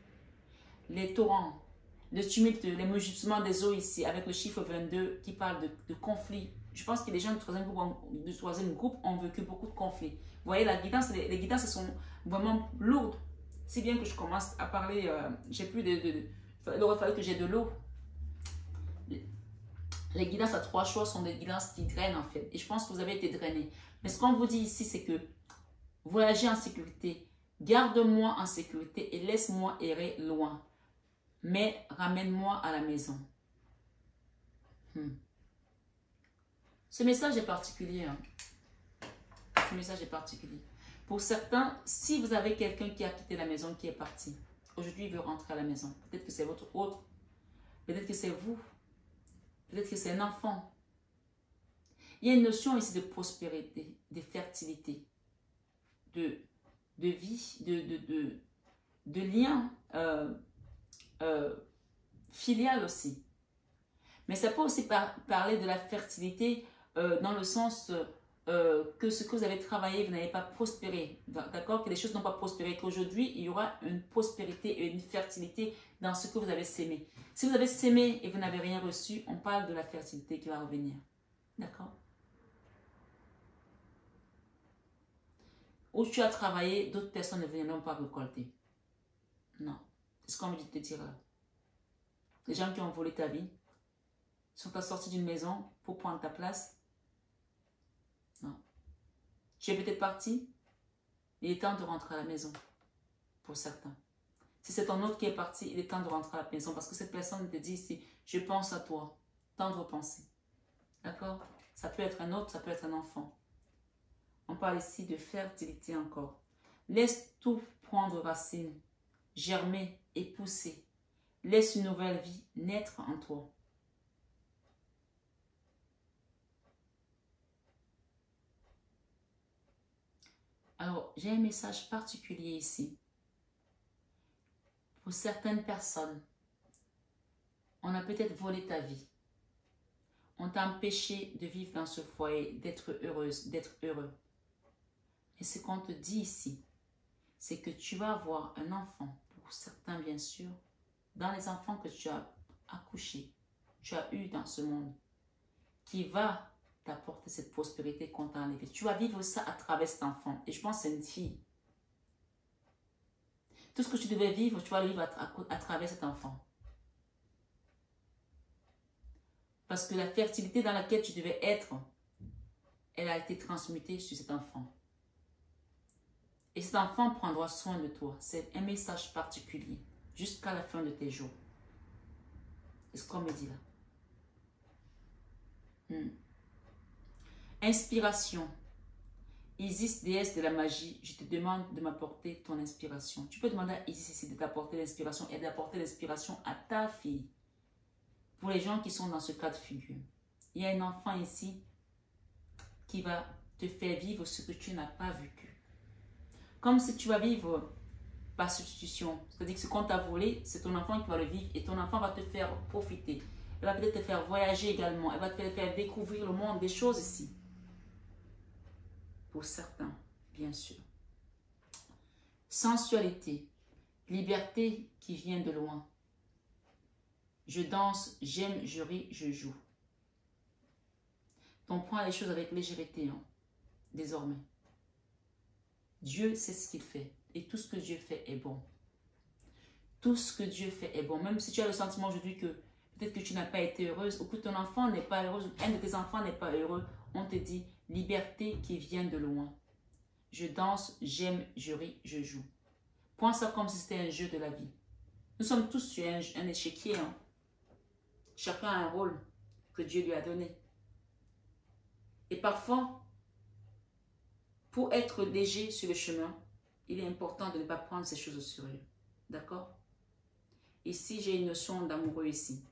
les torrents, le tumulte, les mugissements des eaux ici, avec le chiffre 22 qui parle de conflits. Je pense que les gens du troisième groupe ont vécu beaucoup de conflits. Vous voyez, la guidance, les guidances sont vraiment lourdes. Si bien que je commence à parler, j'ai plus il aurait fallu que j'ai de l'eau. Les guidances à 3 choix sont des guidances qui drainent en fait. Et je pense que vous avez été drainé. Mais ce qu'on vous dit ici, c'est que voyagez en sécurité. Garde-moi en sécurité et laisse-moi errer loin. Mais ramène-moi à la maison. Ce message est particulier. Hein. Ce message est particulier. Pour certains, si vous avez quelqu'un qui a quitté la maison, qui est parti, aujourd'hui il veut rentrer à la maison. Peut-être que c'est votre autre. Peut-être que c'est vous. Peut-être que c'est un enfant. Il y a une notion ici de prospérité, de fertilité, de vie, de lien filial aussi. Mais ça peut aussi parler de la fertilité dans le sens que ce que vous avez travaillé, vous n'avez pas prospéré. D'accord? Que les choses n'ont pas prospéré. Qu'aujourd'hui, il y aura une prospérité et une fertilité dans ce que vous avez sémé. Si vous avez sémé et vous n'avez rien reçu, on parle de la fertilité qui va revenir. D'accord? Où tu as travaillé, d'autres personnes ne viendront pas récolter. Non. C'est ce qu'on me dit de te dire là. Les gens qui ont volé ta vie sont sortis d'une maison pour prendre ta place. Non. Tu es peut-être parti. Il est temps de rentrer à la maison. Pour certains. Si c'est ton autre qui est parti, il est temps de rentrer à la maison. Parce que cette personne te dit ici, je pense à toi. Tendre pensée. D'accord? Ça peut être un autre, ça peut être un enfant. On parle ici de fertilité encore. Laisse tout prendre racine, germer et pousser. Laisse une nouvelle vie naître en toi. Alors, j'ai un message particulier ici. Pour certaines personnes, on a peut-être volé ta vie. On t'a empêché de vivre dans ce foyer, d'être heureuse, d'être heureux. Et ce qu'on te dit ici, c'est que tu vas avoir un enfant, pour certains bien sûr, dans les enfants que tu as accouchés, tu as eu dans ce monde, qui va t'apporter cette prospérité qu'on t'a enlevée. Tu vas vivre ça à travers cet enfant. Et je pense que c'est une fille. Tout ce que tu devais vivre, tu vas le vivre à travers cet enfant. Parce que la fertilité dans laquelle tu devais être, elle a été transmutée sur cet enfant. Et cet enfant prendra soin de toi. C'est un message particulier jusqu'à la fin de tes jours. C'est ce qu'on me dit là. Inspiration. Isis, déesse de la magie, je te demande de m'apporter ton inspiration. Tu peux demander à Isis ici de t'apporter l'inspiration et d'apporter l'inspiration à ta fille. Pour les gens qui sont dans ce cas de figure. Il y a un enfant ici qui va te faire vivre ce que tu n'as pas vécu. Comme si tu vas vivre par substitution. C'est-à-dire que ce qu'on t'a volé, c'est ton enfant qui va le vivre et ton enfant va te faire profiter. Elle va peut-être te faire voyager également. Elle va te faire découvrir le monde, des choses ici. Pour certains, bien sûr. Sensualité, liberté qui vient de loin. Je danse, j'aime, je ris, je joue. Donc prends les choses avec légèreté, hein, désormais. Dieu sait ce qu'il fait. Et tout ce que Dieu fait est bon. Tout ce que Dieu fait est bon. Même si tu as le sentiment aujourd'hui que peut-être que tu n'as pas été heureuse ou que ton enfant n'est pas heureux, un de tes enfants n'est pas heureux, on te dit liberté qui vient de loin. Je danse, j'aime, je ris, je joue. Prends ça comme si c'était un jeu de la vie. Nous sommes tous sur un échiquier. Hein. Chacun a un rôle que Dieu lui a donné. Et parfois, pour être léger sur le chemin, il est important de ne pas prendre ces choses au sérieux. D'accord? Ici, j'ai une notion d'amoureux ici.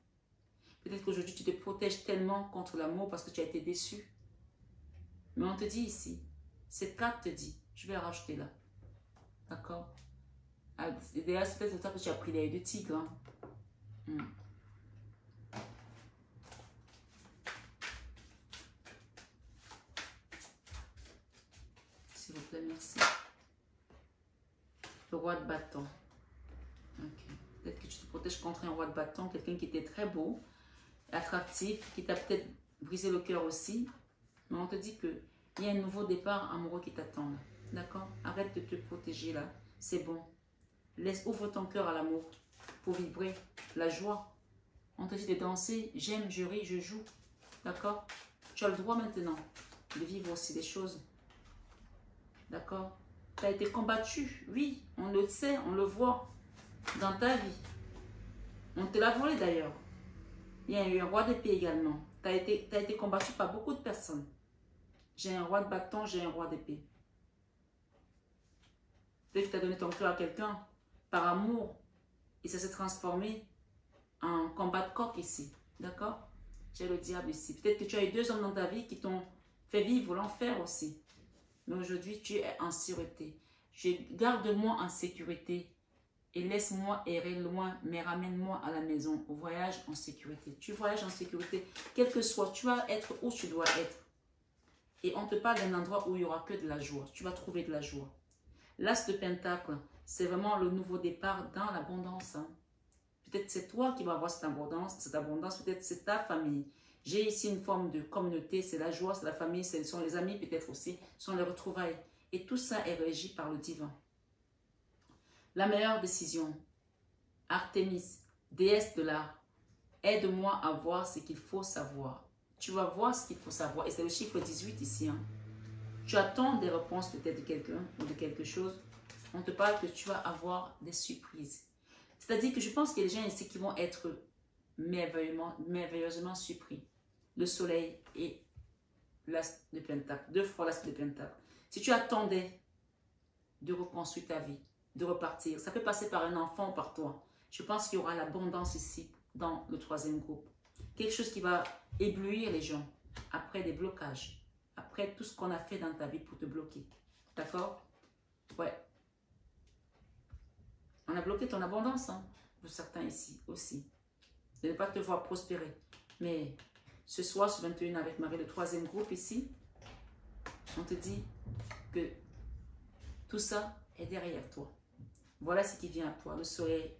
Peut-être qu'aujourd'hui, tu te protèges tellement contre l'amour parce que tu as été déçu. Mais on te dit ici, cette carte te dit, je vais la rajouter là. D'accord? D'ailleurs, c'est peut-être pour ça que tu as pris l'œil de tigre. Hein. S'il vous plaît, merci. Le roi de bâton. Ok. Peut-être que tu te protèges contre un roi de bâton, quelqu'un qui était très beau, attractif, qui t'a peut-être brisé le cœur aussi. Mais on te dit qu'il y a un nouveau départ amoureux qui t'attend. D'accord? Arrête de te protéger là. C'est bon. Ouvre ton cœur à l'amour pour vibrer la joie. On te dit de danser. J'aime, je ris, je joue. D'accord? Tu as le droit maintenant de vivre aussi des choses. D'accord? Tu as été combattu. Oui, on le sait, on le voit dans ta vie. On te l'a volé d'ailleurs. Il y a eu un roi d'épée également. Tu as été combattu par beaucoup de personnes. J'ai un roi de bâton, j'ai un roi d'épée. Peut-être que tu as donné ton cœur à quelqu'un par amour et ça s'est transformé en combat de coq ici. D'accord? J'ai le diable ici. Peut-être que tu as eu 2 hommes dans ta vie qui t'ont fait vivre l'enfer aussi. Mais aujourd'hui, tu es en sûreté. Garde-moi en sécurité et laisse-moi errer loin, mais ramène-moi à la maison, au voyage en sécurité. Tu voyages en sécurité, quel que soit, tu vas être où tu dois être. Et on te parle d'un endroit où il n'y aura que de la joie. Tu vas trouver de la joie. L'as de Pentacle, c'est vraiment le nouveau départ dans l'abondance. Hein. Peut-être c'est toi qui vas avoir cette abondance, peut-être c'est ta famille. J'ai ici une forme de communauté, c'est la joie, c'est la famille, ce sont les amis peut-être aussi, ce sont les retrouvailles. Et tout ça est régi par le divin. La meilleure décision, Artémis, déesse de l'art, aide-moi à voir ce qu'il faut savoir. Tu vas voir ce qu'il faut savoir. Et c'est le chiffre 18 ici. Hein. Tu attends des réponses peut-être de quelqu'un ou de quelque chose. On te parle que tu vas avoir des surprises. C'est-à-dire que je pense qu'il y a des gens ici qui vont être merveilleusement surpris. Le soleil et l'as de Pentacle. 2 fois l'as de Pentacle. Si tu attendais de reconstruire ta vie, de repartir, ça peut passer par un enfant ou par toi. Je pense qu'il y aura l'abondance ici dans le 3e groupe. Quelque chose qui va éblouir les gens après des blocages. Après tout ce qu'on a fait dans ta vie pour te bloquer. D'accord? Ouais. On a bloqué ton abondance, hein, pour certains ici aussi. De ne pas te voir prospérer. Mais ce soir, ce 21 avec Marie, le 3e groupe ici, on te dit que tout ça est derrière toi. Voilà ce qui vient à toi, le soleil.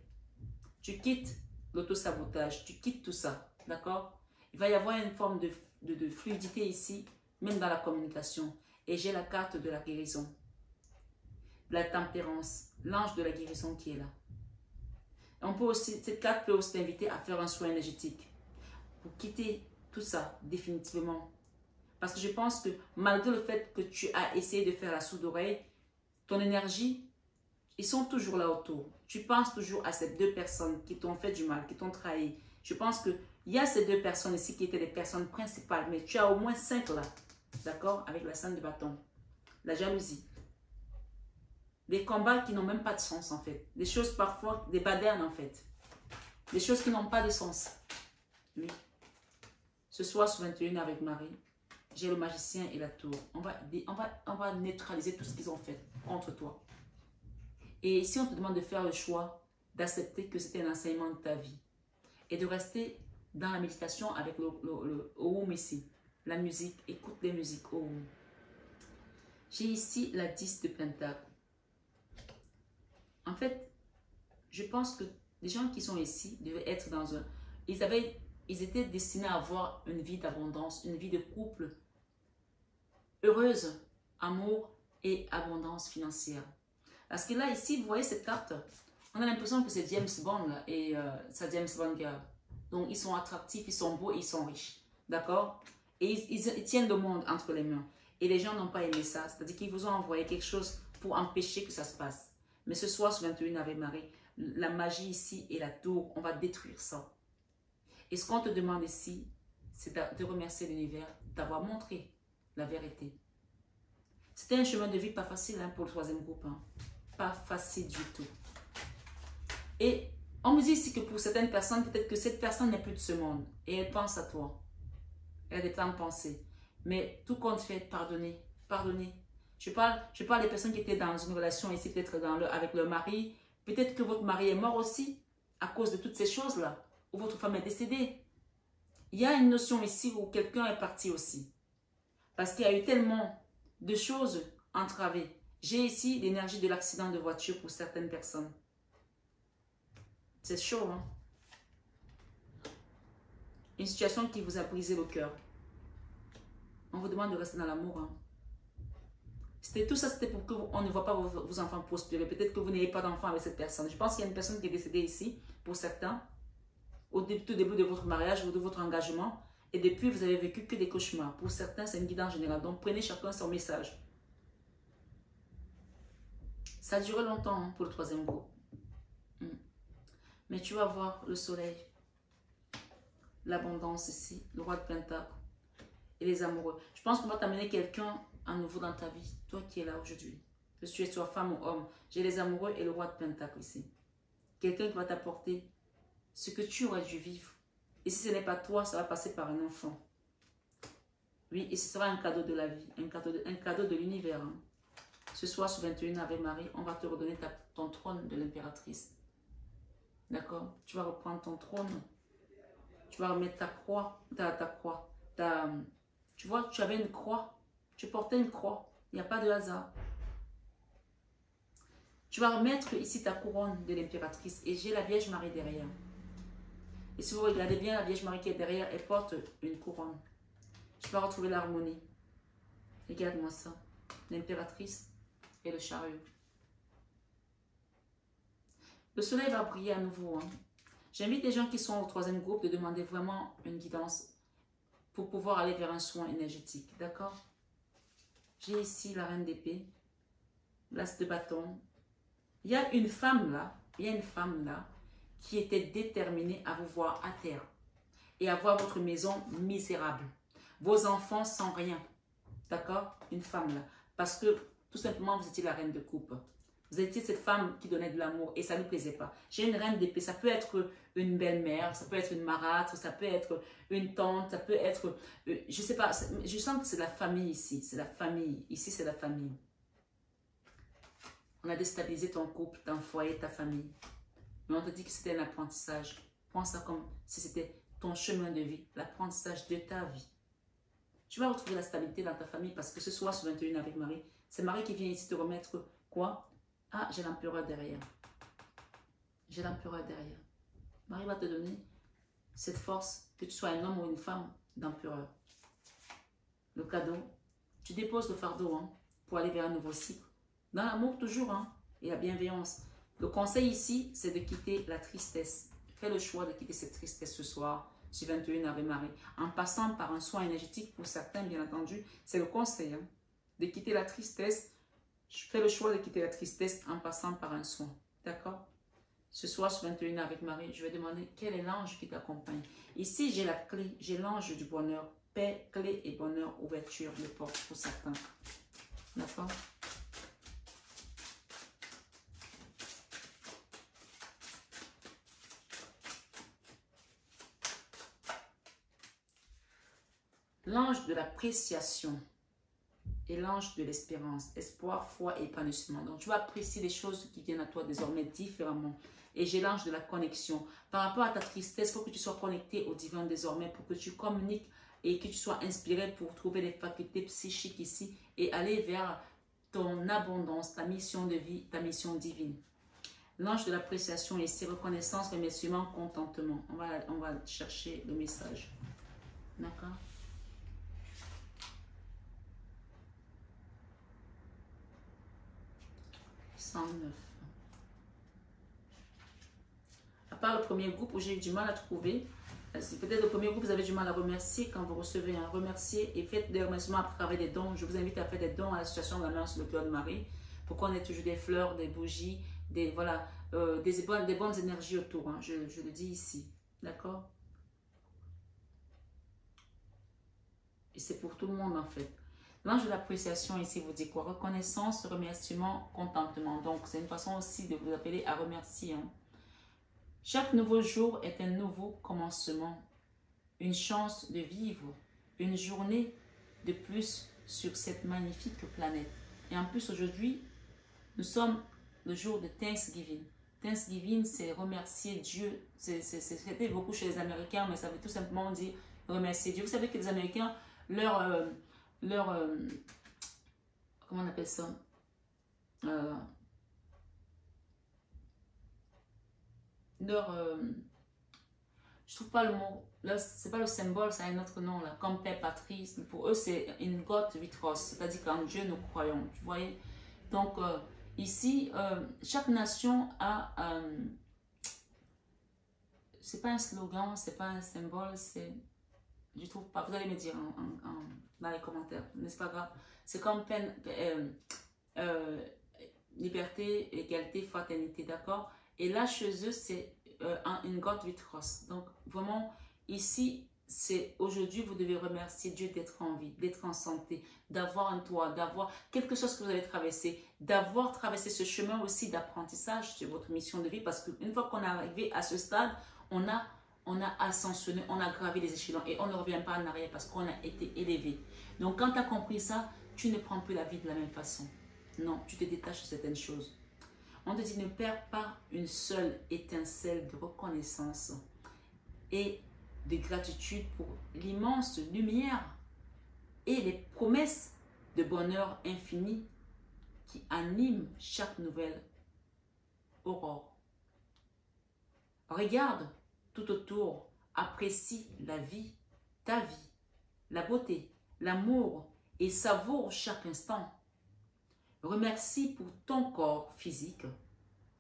Tu quittes l'autosabotage, tu quittes tout ça. D'accord? Il va y avoir une forme de fluidité ici, même dans la communication. Et j'ai la carte de la guérison, de la tempérance, l'ange de la guérison qui est là. On peut aussi, cette carte peut aussi t'inviter à faire un soin énergétique pour quitter tout ça définitivement. Parce que je pense que malgré le fait que tu as essayé de faire la sourde oreille, ton énergie, ils sont toujours là autour. Tu penses toujours à ces 2 personnes qui t'ont fait du mal, qui t'ont trahi. Je pense qu'il y a ces 2 personnes ici qui étaient les personnes principales, mais tu as au moins 5 là. D'accord? Avec la scène de bâton. La jalousie. Des combats qui n'ont même pas de sens en fait. Des choses parfois, des badernes en fait. Des choses qui n'ont pas de sens. Oui. Ce soir, ce 21 avec Marie, j'ai le magicien et la tour. On va neutraliser tout ce qu'ils ont fait contre toi. Et si on te demande de faire le choix d'accepter que c'était un enseignement de ta vie et de rester dans la méditation avec le Om ici, la musique, écoute les musiques Om. J'ai ici la 10 de Pentacle. En fait, je pense que les gens qui sont ici devaient être dans un... Ils étaient destinés à avoir une vie d'abondance, une vie de couple heureuse, amour et abondance financière. Parce que là, ici, vous voyez cette carte, on a l'impression que c'est James Bond là, et c'est James Bond girl. Donc, ils sont attractifs, ils sont beaux et ils sont riches. D'accord? Et ils tiennent le monde entre les mains. Et les gens n'ont pas aimé ça. C'est-à-dire qu'ils vous ont envoyé quelque chose pour empêcher que ça se passe. Mais ce soir, ce 21 avec Marie, la magie ici et la tour, on va détruire ça. Et ce qu'on te demande ici, c'est de remercier l'univers d'avoir montré la vérité. C'était un chemin de vie pas facile hein, pour le 3e groupe. Hein. Pas facile du tout. Et on me dit ici que pour certaines personnes, peut-être que cette personne n'est plus de ce monde. Et elle pense à toi. Elle a des temps de penser. Mais tout compte fait, pardonnez. Pardonnez. Je parle des personnes qui étaient dans une relation ici, peut-être avec leur mari. Peut-être que votre mari est mort aussi à cause de toutes ces choses-là. Ou votre femme est décédée. Il y a une notion ici où quelqu'un est parti aussi. Parce qu'il y a eu tellement de choses entravées. J'ai ici l'énergie de l'accident de voiture pour certaines personnes. C'est chaud, hein? Une situation qui vous a brisé le cœur. On vous demande de rester dans l'amour, hein? Tout ça, c'était pour qu'on ne voit pas vos enfants prospérer. Peut-être que vous n'ayez pas d'enfant avec cette personne. Je pense qu'il y a une personne qui est décédée ici, pour certains, au tout début de votre mariage ou de votre engagement. Et depuis, vous avez vécu que des cauchemars. Pour certains, c'est une guidance générale. Donc, prenez chacun son message. Ça a duré longtemps, hein, pour le troisième groupe. Mais tu vas voir le soleil, l'abondance ici, le roi de Pentacle et les amoureux. Je pense qu'on va t'amener quelqu'un à nouveau dans ta vie, toi qui es là aujourd'hui. Que tu sois femme ou homme, j'ai les amoureux et le roi de Pentacle ici. Quelqu'un qui va t'apporter ce que tu aurais dû vivre. Et si ce n'est pas toi, ça va passer par un enfant. Oui, et ce sera un cadeau de la vie, un cadeau de l'univers. Hein. Ce soir, sur 21 Ave Marie, on va te redonner ton trône de l'impératrice. D'accord? Tu vas reprendre ton trône. Tu vas remettre ta croix. Tu vois, tu avais une croix. Tu portais une croix. Il n'y a pas de hasard. Tu vas remettre ici ta couronne de l'impératrice. Et j'ai la Vierge Marie derrière. Et si vous regardez bien, la Vierge Marie qui est derrière, elle porte une couronne. Tu vas retrouver l'harmonie. Regarde-moi ça. L'impératrice et le chariot. Le soleil va briller à nouveau. Hein. J'invite les gens qui sont au troisième groupe de demander vraiment une guidance pour pouvoir aller vers un soin énergétique. D'accord? J'ai ici la reine d'épée, l'as de bâton. Il y a une femme là, qui était déterminée à vous voir à terre et à voir votre maison misérable. Vos enfants sans rien. D'accord? Une femme là. Parce que tout simplement, vous étiez la reine de coupe. Vous étiez cette femme qui donnait de l'amour et ça ne plaisait pas. J'ai une reine d'épée, ça peut être une belle-mère, ça peut être une marâtre, ça peut être une tante, ça peut être, je sais pas, je sens que c'est la famille ici, c'est la famille, ici c'est la famille. On a déstabilisé ton couple, ton foyer, ta famille. Mais on te dit que c'était un apprentissage. Prends ça comme si c'était ton chemin de vie, l'apprentissage de ta vie. Tu vas retrouver la stabilité dans ta famille parce que ce soir sur 21 avec Marie, c'est Marie qui vient ici te remettre quoi? Ah, j'ai l'empereur derrière. J'ai l'empereur derrière. Marie va te donner cette force, que tu sois un homme ou une femme, d'empereur. Le cadeau, tu déposes le fardeau hein, pour aller vers un nouveau cycle. Dans l'amour toujours, hein, et la bienveillance. Le conseil ici, c'est de quitter la tristesse. Fais le choix de quitter cette tristesse ce soir, sur 21 Ave Marie, en passant par un soin énergétique pour certains, bien entendu. C'est le conseil, hein, de quitter la tristesse. Je fais le choix de quitter la tristesse en passant par un soin. D'accord? Ce soir, sur 21 avec Marie, je vais demander quel est l'ange qui t'accompagne. Ici, j'ai la clé, j'ai l'ange du bonheur. Paix, clé et bonheur, ouverture de porte pour certains. D'accord? L'ange de l'appréciation et l'ange de l'espérance, espoir, foi et épanouissement. Donc, tu vas apprécier les choses qui viennent à toi désormais différemment. Et j'ai l'ange de la connexion. Par rapport à ta tristesse, il faut que tu sois connecté au divin désormais pour que tu communiques et que tu sois inspiré pour trouver les facultés psychiques ici et aller vers ton abondance, ta mission de vie, ta mission divine. L'ange de l'appréciation ici, reconnaissance, remerciement, contentement. On va chercher le message. D'accord? À part le premier groupe où j'ai eu du mal à trouver, peut-être le premier groupe vous avez du mal à remercier quand vous recevez un remercier et faites des remerciements à travers des dons. Je vous invite à faire des dons à l'association de la main sur le cœur de Marie pour qu'on ait toujours des fleurs, des bougies, des bonnes énergies autour. Hein, je le dis ici. D'accord? Et c'est pour tout le monde en fait. L'ange de l'appréciation ici vous dit quoi? Reconnaissance, remerciement, contentement. Donc, c'est une façon aussi de vous appeler à remercier. Hein. Chaque nouveau jour est un nouveau commencement. Une chance de vivre. Une journée de plus sur cette magnifique planète. Et en plus, aujourd'hui, nous sommes le jour de Thanksgiving. Thanksgiving, c'est remercier Dieu. C'était beaucoup chez les Américains, mais ça veut tout simplement dire remercier Dieu. Vous savez que les Américains, comment on appelle ça? Je trouve pas le mot. Là, c'est pas le symbole, c'est un autre nom là. Comme Père Patrice. Pour eux, c'est in God we trust. C'est-à-dire qu'en Dieu nous croyons. Vous voyez? Donc, ici, chaque nation a. C'est pas un slogan, c'est pas un symbole, c'est. Je trouve pas. Vous allez me dire dans les commentaires. Mais c'est pas grave. C'est comme liberté, égalité, fraternité. D'accord? Et là, chez eux, c'est in God we trust. Donc, vraiment, ici, c'est aujourd'hui, vous devez remercier Dieu d'être en vie, d'être en santé, d'avoir un toit, d'avoir quelque chose que vous avez traversé, d'avoir traversé ce chemin aussi d'apprentissage sur votre mission de vie. Parce qu'une fois qu'on est arrivé à ce stade, on a ascensionné, on a gravi les échelons et on ne revient pas en arrière parce qu'on a été élevé. Donc, quand tu as compris ça, tu ne prends plus la vie de la même façon. Non, tu te détaches de certaines choses. On te dit ne perds pas une seule étincelle de reconnaissance et de gratitude pour l'immense lumière et les promesses de bonheur infini qui animent chaque nouvelle aurore. Regarde tout autour, apprécie la vie, ta vie, la beauté, l'amour et savoure chaque instant. Remercie pour ton corps physique.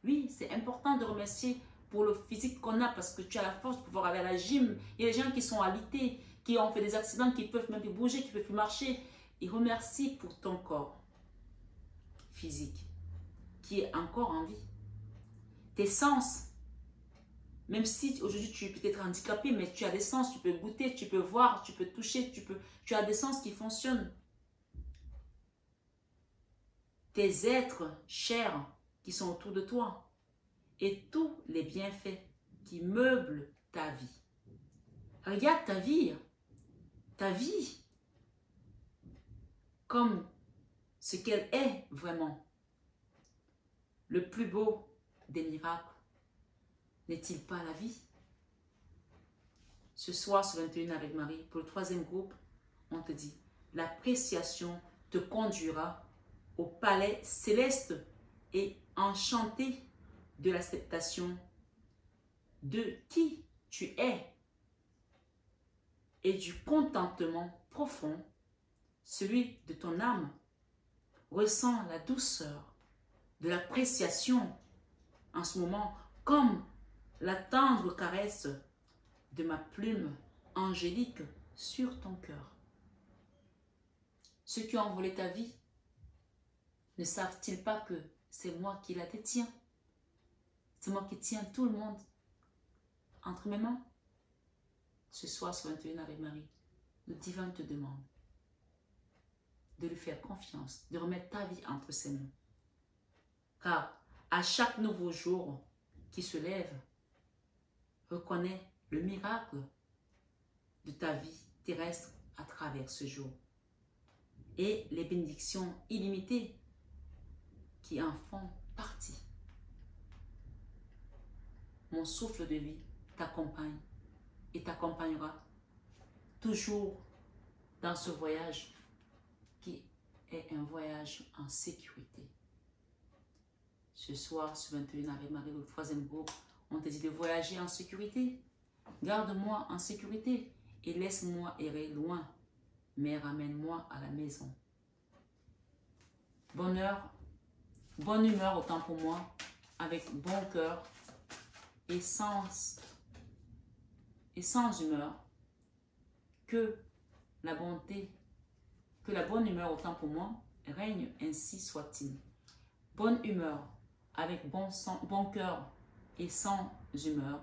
Oui, c'est important de remercier pour le physique qu'on a parce que tu as la force de pouvoir aller à la gym. Il y a des gens qui sont alités, qui ont fait des accidents, qui peuvent même plus bouger, qui ne peuvent plus marcher. Et remercie pour ton corps physique qui est encore en vie. Tes sens, même si aujourd'hui tu es peut-être handicapé, mais tu as des sens, tu peux goûter, tu peux voir, tu peux toucher, tu as des sens qui fonctionnent. Tes êtres chers qui sont autour de toi et tous les bienfaits qui meublent ta vie. Regarde ta vie comme ce qu'elle est vraiment. Le plus beau des miracles n'est-il pas la vie? Ce soir, sur 21 avec Marie, pour le troisième groupe, on te dit, l'appréciation te conduira au palais céleste et enchanté de l'acceptation de qui tu es et du contentement profond, celui de ton âme. Ressens la douceur de l'appréciation en ce moment comme la tendre caresse de ma plume angélique sur ton cœur. Ceux qui ont volé ta vie ne savent-ils pas que c'est moi qui la détiens? C'est moi qui tiens tout le monde entre mes mains. Ce soir, sur 21 avec Marie, le divin te demande de lui faire confiance, de remettre ta vie entre ses mains. Car à chaque nouveau jour qui se lève, reconnais le miracle de ta vie terrestre à travers ce jour et les bénédictions illimitées qui en font partie. Mon souffle de vie t'accompagne et t'accompagnera toujours dans ce voyage qui est un voyage en sécurité. Ce soir, sur 21 avec Marie, le troisième groupe, on te dit de voyager en sécurité. Garde-moi en sécurité et laisse-moi errer loin, mais ramène-moi à la maison. Bonheur, bonne humeur autant pour moi, avec bon cœur et sans humeur, que la bonté, que la bonne humeur autant pour moi règne, ainsi soit-il. Bonne humeur, avec bon cœur et sans humeur,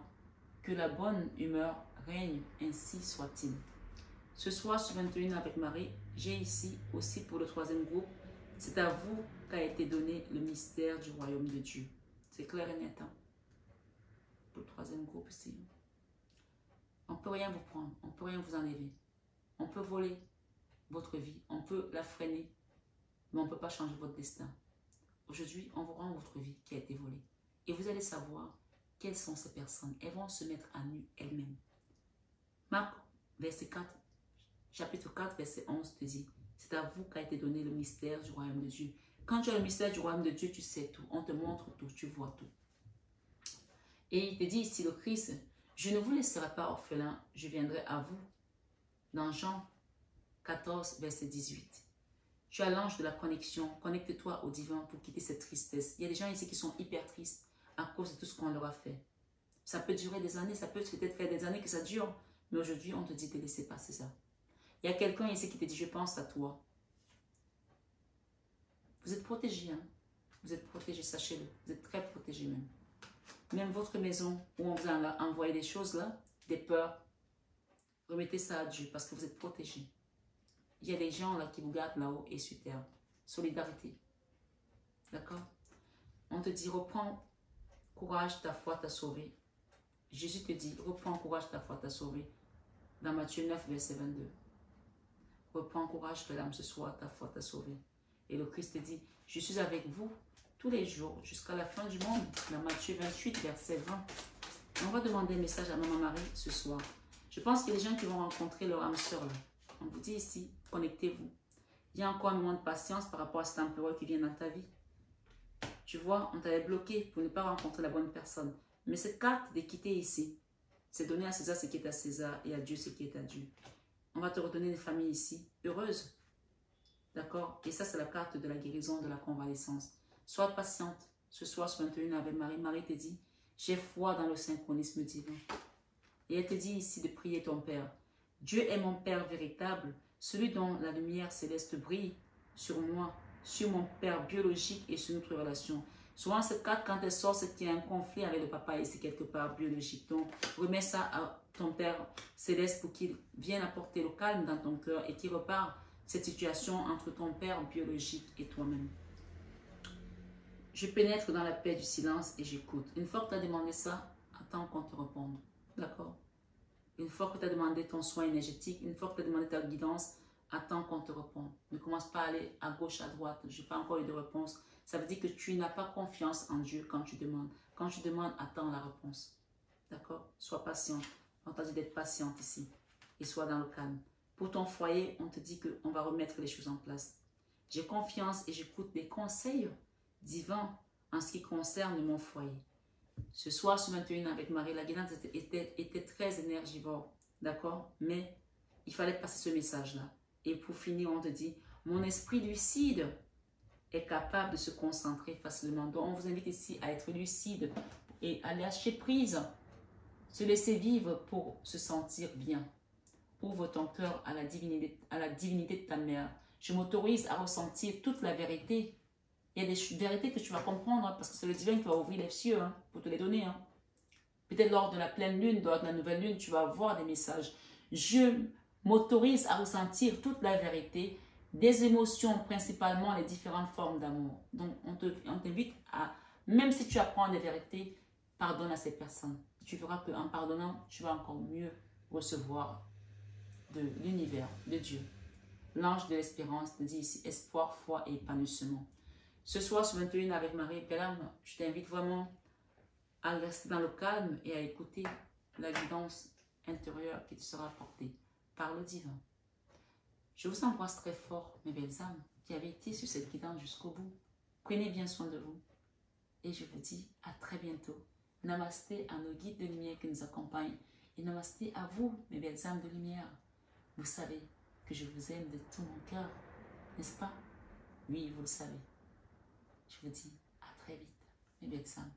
que la bonne humeur règne, ainsi soit-il. Ce soir, sur 21 avec Marie, j'ai ici aussi pour le troisième groupe, c'est à vous qu'a été donné le mystère du royaume de Dieu. C'est clair et net. Hein? Pour le troisième groupe ici. On ne peut rien vous prendre, on ne peut rien vous enlever. On peut voler votre vie. On peut la freiner, mais on ne peut pas changer votre destin. Aujourd'hui, on vous rend votre vie qui a été volée. Et vous allez savoir quelles sont ces personnes. Elles vont se mettre à nu elles-mêmes. Marc, verset 4, chapitre 4, verset 11 te dit, c'est à vous qu'a été donné le mystère du royaume de Dieu. Quand tu as le mystère du royaume de Dieu, tu sais tout. On te montre tout, tu vois tout. Et il te dit ici, le Christ, je ne vous laisserai pas orphelin, je viendrai à vous. Dans Jean 14, verset 18. Tu as l'ange de la connexion, connecte-toi au divin pour quitter cette tristesse. Il y a des gens ici qui sont hyper tristes à cause de tout ce qu'on leur a fait. Ça peut durer des années, ça peut peut-être faire des années que ça dure, mais aujourd'hui on te dit de laisser passer ça. Il y a quelqu'un ici qui te dit, je pense à toi. Vous êtes protégé, hein? Vous êtes protégé, sachez-le. Vous êtes très protégé même. Même votre maison où on vous a envoyé des choses là, des peurs, remettez ça à Dieu parce que vous êtes protégé. Il y a des gens là qui vous gardent là-haut et sur terre. Solidarité. D'accord? On te dit, reprends courage, ta foi t'a sauvé. Jésus te dit, reprends courage, ta foi t'a sauvé. Dans Matthieu 9, verset 22. Reprends courage, que l'âme ce soir, ta foi t'a sauvé. Et le Christ te dit, je suis avec vous tous les jours jusqu'à la fin du monde. Dans Matthieu 28, verset 20. On va demander un message à Maman Marie ce soir. Je pense qu'il y a des gens qui vont rencontrer leur âme sœur là. On vous dit ici, connectez-vous. Il y a encore un moment de patience par rapport à cet empereur qui vient dans ta vie. Tu vois, on t'avait bloqué pour ne pas rencontrer la bonne personne. Mais cette carte d'équité ici, c'est donner à César ce qui est à César et à Dieu ce qui est à Dieu. On va te redonner une famille ici, heureuse. D'accord? Et ça, c'est la carte de la guérison, de la convalescence. Sois patiente. Ce soir, sur 21 avec Marie, Marie te dit, j'ai foi dans le synchronisme divin. Et elle te dit ici de prier ton Père. Dieu est mon Père véritable, celui dont la lumière céleste brille sur moi, sur mon Père biologique et sur notre relation. Souvent, cette carte, quand elle sort, c'est qu'il y a un conflit avec le papa ici, quelque part biologique. Donc, remets ça à ton Père céleste pour qu'il vienne apporter le calme dans ton cœur et qu'il repart cette situation entre ton Père biologique et toi-même. Je pénètre dans la paix du silence et j'écoute. Une fois que tu as demandé ça, attends qu'on te réponde. D'accord? Une fois que tu as demandé ton soin énergétique, une fois que tu as demandé ta guidance, attends qu'on te réponde. Ne commence pas à aller à gauche, à droite. Je n'ai pas encore eu de réponse. Ça veut dire que tu n'as pas confiance en Dieu quand tu demandes. Quand tu demandes, attends la réponse. D'accord? Sois patiente. On t'a dit d'être patiente ici. Et sois dans le calme. Pour ton foyer, on te dit qu'on va remettre les choses en place. J'ai confiance et j'écoute les conseils divins en ce qui concerne mon foyer. Ce soir, ce 21 avec Marie, la guidance était très énergivore, d'accord? Mais il fallait passer ce message-là. Et pour finir, on te dit, mon esprit lucide est capable de se concentrer facilement. Donc, on vous invite ici à être lucide et à lâcher prise, se laisser vivre pour se sentir bien. Ouvre ton cœur à la divinité de ta mère. Je m'autorise à ressentir toute la vérité. Il y a des vérités que tu vas comprendre, hein, parce que c'est le divin qui va ouvrir les cieux hein, pour te les donner. Hein. Peut-être lors de la pleine lune, lors de la nouvelle lune, tu vas voir des messages. Je m'autorise à ressentir toute la vérité, des émotions, principalement les différentes formes d'amour. Donc, on t'invite à, même si tu apprends des vérités, pardonne à ces personnes. Tu verras qu'en pardonnant, tu vas encore mieux recevoir de l'univers, de Dieu. L'ange de l'espérance te dit ici espoir, foi et épanouissement. Ce soir, sur 21 avec Marie Pelham, je t'invite vraiment à rester dans le calme et à écouter la guidance intérieure qui te sera apportée par le divin. Je vous embrasse très fort, mes belles âmes, qui avez été sur cette guidance jusqu'au bout. Prenez bien soin de vous. Et je vous dis à très bientôt. Namasté à nos guides de lumière qui nous accompagnent. Et namasté à vous, mes belles âmes de lumière. Vous savez que je vous aime de tout mon cœur, n'est-ce pas? Oui, vous le savez. Je vous dis à très vite, mes belles âmes.